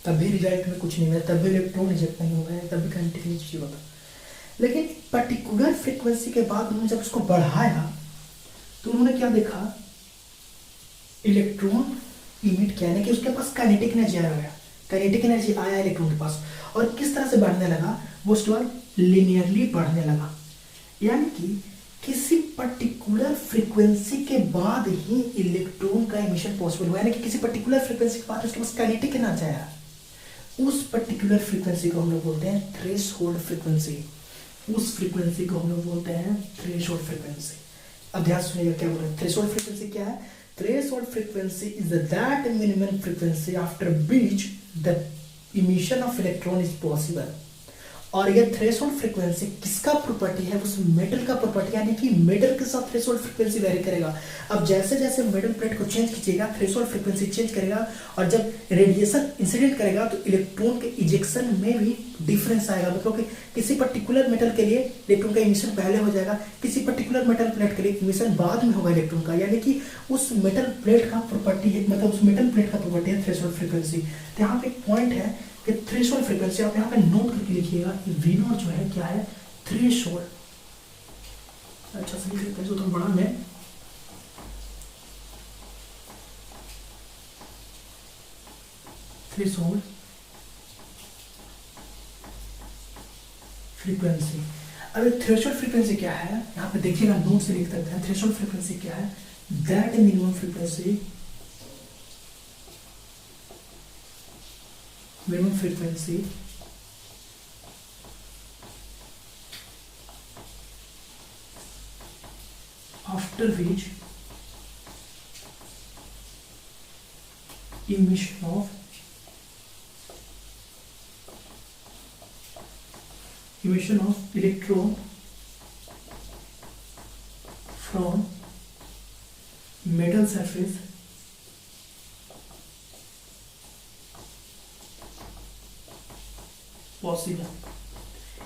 तब भी रिजल्ट में कुछ नहीं मिला, तब भी इलेक्ट्रॉन रिजेक्ट नहीं हुआ, तब भी काइनेटिक एनर्जी होता। लेकिन पर्टिकुलर फ्रीक्वेंसी के बाद उन्होंने जब उसको बढ़ाया तो उन्होंने क्या देखा, इलेक्ट्रॉन इमिट किया, यानी कि उसके पास काइनेटिक एनर्जी आ गया, काइनेटिक एनर्जी आया इलेक्ट्रॉन के पास। और किस तरह से बढ़ने लगा, वो उसके बाद लिनियरली बढ़ने लगा, यानी कि किसी पर्टिकुलर फ्रीक्वेंसी के बाद ही इलेक्ट्रॉन का इमिशन पॉसिबल हुआ, यानी कि किसी पर्टिकुलर फ्रीक्वेंसी के बाद उसके पास काइनेटिक एनर्जी आया। उस पर्टिकुलर फ्रीक्वेंसी को हम लोग बोलते हैं थ्रेशोल्ड फ्रीक्वेंसी। उस फ्रीक्वेंसी को हम लोग बोलते हैं थ्रेशोल्ड फ्रीक्वेंसी। अब ध्यान सुनिएगा क्या बोल रहे हैं। थ्रेशोल्ड फ्रीक्वेंसी क्या है? Threshold frequency is that minimum frequency after which the emission of electron is possible. और ये थ्रेशोल्ड फ्रीक्वेंसी किसका प्रॉपर्टी है? उस मेटल का प्रॉपर्टी, यानी कि मेटल के साथ थ्रेशोल्ड फ्रीक्वेंसी वेरी करेगा। अब जैसे जैसे मेटल प्लेट को चेंज कीजिएगा, थ्रेशोल्ड फ्रीक्वेंसी चेंज करेगा, और जब रेडिएशन इंसिडेंट करेगा तो इलेक्ट्रॉन के इजेक्शन में भी डिफरेंस आएगा। मतलब कि किसी पर्टिकुलर मेटल के लिए इलेक्ट्रॉन का इमिशन पहले हो जाएगा, किसी पर्टिकुलर मेटल प्लेट के लिए इमिशन बाद में होगा इलेक्ट्रॉन का, यानी कि उस मेटल प्लेट का प्रॉपर्टी है, मतलब उस मेटल प्लेट का प्रॉपर्टी है थ्रेशोल्ड फ्रीक्वेंसी। तो यहाँ पे एक पॉइंट है कि थ्रेशोल्ड फ्रीक्वेंसी, आप यहाँ पे नोट करके लिखिएगा कि V नॉट जो है क्या है? थ्रेशोल्ड। अच्छा से लिख लेते हैं तो बड़ा में थ्रेशोल्ड फ्रीक्वेंसी। अब थ्रेशोल्ड फ्रीक्वेंसी क्या है, यहाँ पे देखिएगा, नोट से लिख सकते हैं। थ्रेशोल्ड फ्रीक्वेंसी क्या है? That minimum frequency, minimum frequency after which emission of electron from metal surface possible,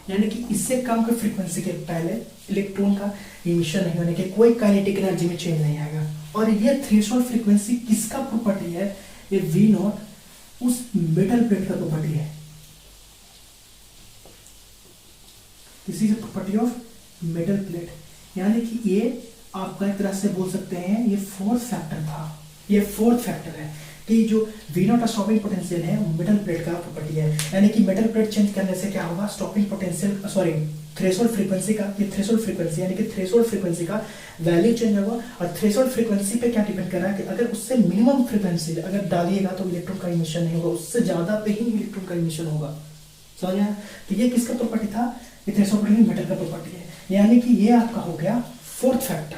यानी कि इससे कम के फ्रीक्वेंसी के पहले इलेक्ट्रॉन का इमिशन नहीं होने के कोई काइनेटिक एनर्जी में चेंज नहीं आएगा। और ये थ्रेशोल्ड फ्रीक्वेंसी किसका प्रॉपर्टी है? ये वी नॉट उस मेटल प्लेट का प्रॉपर्टी है, किसी से प्रॉपर्टी ऑफ मेटल प्लेट, यानी कि ये आपका एक तरह से बोल सकते हैं ये फोर्थ फैक्टर था, ये फोर्थ फैक्टर है कि जो वी नॉट स्टॉपिंग पोटेंशियल है मेटल प्लेट का प्रॉपर्टी है, यानी कि मेटल प्लेट चेंज करने से क्या होगा, stopping potential sorry threshold frequency का, ये थ्रेशोल्ड फ्रीक्वेंसी यानी कि थ्रेशोल्ड फ्रीक्वेंसी का वैल्यू चेंज होगा। और थ्रेशोल्ड फ्रीक्वेंसी पे क्या डिपेंड कर रहा है कि अगर उससे मिनिमम फ्रीक्वेंसी अगर डालिएगा तो इलेक्ट्रॉन का इमिशन नहीं होगा, उससे ज्यादा पे ही इलेक्ट्रॉन का इमिशन होगा। समझ आया? तो ये किसका प्रॉपर्टी था? ये थ्रेशोल्ड मेटल का प्रॉपर्टी है, यानी कि ये आपका हो गया फोर्थ फैक्टर।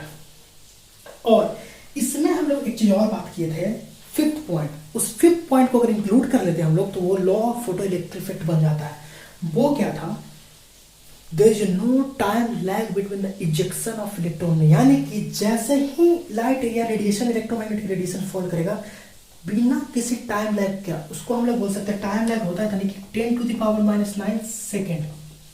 और इसमें हम लोग एक चीज और बात किए थे, फिफ्थ पॉइंट। उस फिफ्थ पॉइंट को अगर इंक्लूड कर लेते हैं हम लोग तो वो law of photo electric effect बन जाता है। वो क्या था? There is no time lag between the ejection of electron, यानी कि जैसे ही लाइट या रेडिएशन इलेक्ट्रोमैग्नेटिक रेडिएशन फॉल करेगा बिना किसी टाइम लैग का, उसको हम लोग बोल सकते हैं टाइम लैग होता है, यानी कि 10⁻⁻⁹ सेकेंड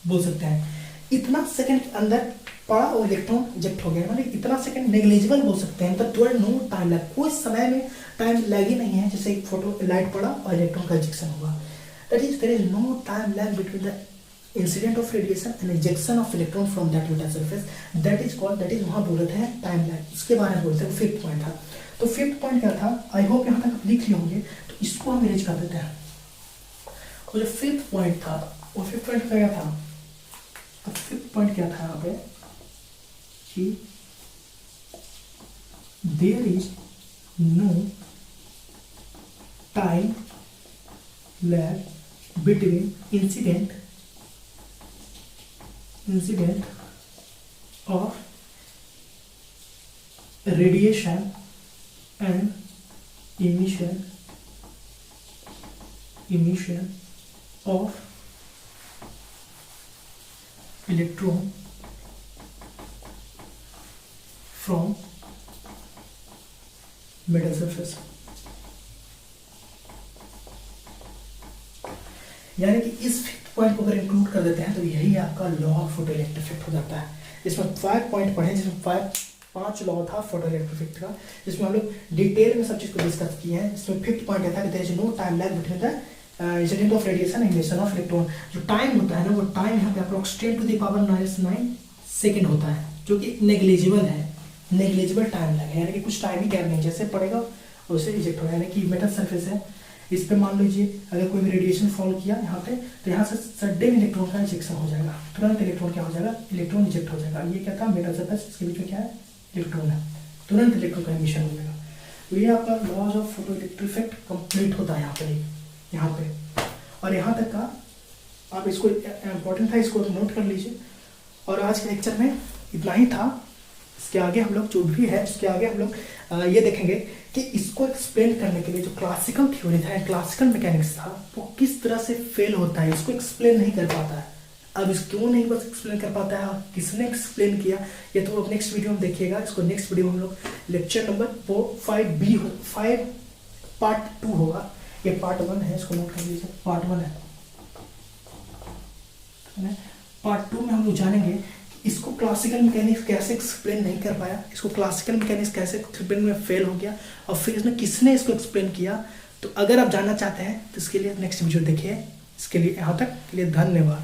बोल सकते हैं। इतना सेकेंड के अंदर पड़ा और इलेक्ट्रॉन इजेक्ट हो गया, मतलब इतना सेकंड नेग्लिजिबल बोल सकते हैं, मतलब थोड़ा नो टाइम लैग, कोई समय में टाइम लैग ही नहीं है। जैसे एक फोटो लाइट पड़ा और इलेक्ट्रॉन का इजेक्शन हुआ, that is there is no time lag between the incident of radiation and ejection of electron from that metal surface, that is called, that is वहां बोलते हैं टाइम लैग, उसके बारे में बोलते हैं। फिफ्थ पॉइंट था। तो फिफ्थ पॉइंट क्या था? आई होप यहाँ तक लिख लिए होंगे, तो इसको हम इरेज कर देते हैं। वो जो फिफ्थ पॉइंट था, वो फिफ्थ पॉइंट क्या था? तो फिफ्थ पॉइंट क्या था यहाँ पे कि there is no time lag between incident of radiation and emission of electron from metal surface, यानी कि इस फिफ्थ पॉइंट को अगर इंक्लूड कर देते हैं तो यही आपका law of photo electric effect हो जाता है। इसमें 5 पॉइंट पढ़े, जिसमें 5 लॉ था फोटो इलेक्ट्रिक इफेक्ट का, जिसमें हम लोग डिटेल में सब चीज को डिस्कस किए हैं। इसमें फिफ्थ पॉइंट था कि there is no time lag between the incident of radiation and emission of electron. जो टाइम होता है ना, वो टाइम यहाँ पे अप्रोक्स 10⁻⁹ सेकेंड होता है, जो कि नेग्लिजिबल है, नेग्लिजिबल टाइम लैग है, यानी कि कुछ टाइम ही गैप नहीं, जैसे पड़ेगा वैसे रिजेक्ट होगा। यानी कि मेटल सरफेस है, इस पे मान लीजिए अगर कोई भी रेडिएशन फॉल किया यहाँ पे, तो यहाँ से सडन इलेक्ट्रॉन का इजेक्शन हो जाएगा, तुरंत इलेक्ट्रॉन क्या हो जाएगा, इलेक्ट्रॉन इजेक्ट हो जाएगा। ये क्या था? मेटल सरफेस, इसके बीच में क्या है? इलेक्ट्रॉन है, तुरंत इलेक्ट्रॉन का इमिशन हो जाएगा। तो ये आपका laws of photo electric effect complete होता है यहाँ पे। और यहाँ तक का आप इसको इम्पोर्टेंट था, इसको नोट कर लीजिए। और आज के लेक्चर में इतना ही था। इसके आगे हम लोग जो भी है, इसके आगे हम लोग ये देखेंगे कि इसको एक्सप्लेन करने के लिए जो क्लासिकल थ्योरी था, क्लासिकल मैकेनिक्स था, वो किस तरह से फेल होता है, इसको एक्सप्लेन नहीं कर पाता है। अब इस क्यों नहीं बस एक्सप्लेन कर पाता है, किसने एक्सप्लेन किया, ये तो अब नेक्स्ट वीडियो में देखिएगा। इसको नेक्स्ट वीडियो में हम लोग लेक्चर नंबर 5 पार्ट 2 होगा। ये पार्ट 1 है, इसको नोट कर लीजिए, पार्ट 1 है। पार्ट 2 में हम लोग जानेंगे इसको क्लासिकल मैकेनिक्स कैसे एक्सप्लेन नहीं कर पाया, इसको क्लासिकल मैकेनिक्स कैसे एक्सप्लेन में फेल हो गया, और फिर इसमें किसने इसको एक्सप्लेन किया। तो अगर आप जानना चाहते हैं तो इसके लिए नेक्स्ट वीडियो देखिए। इसके लिए यहाँ तक के लिए धन्यवाद।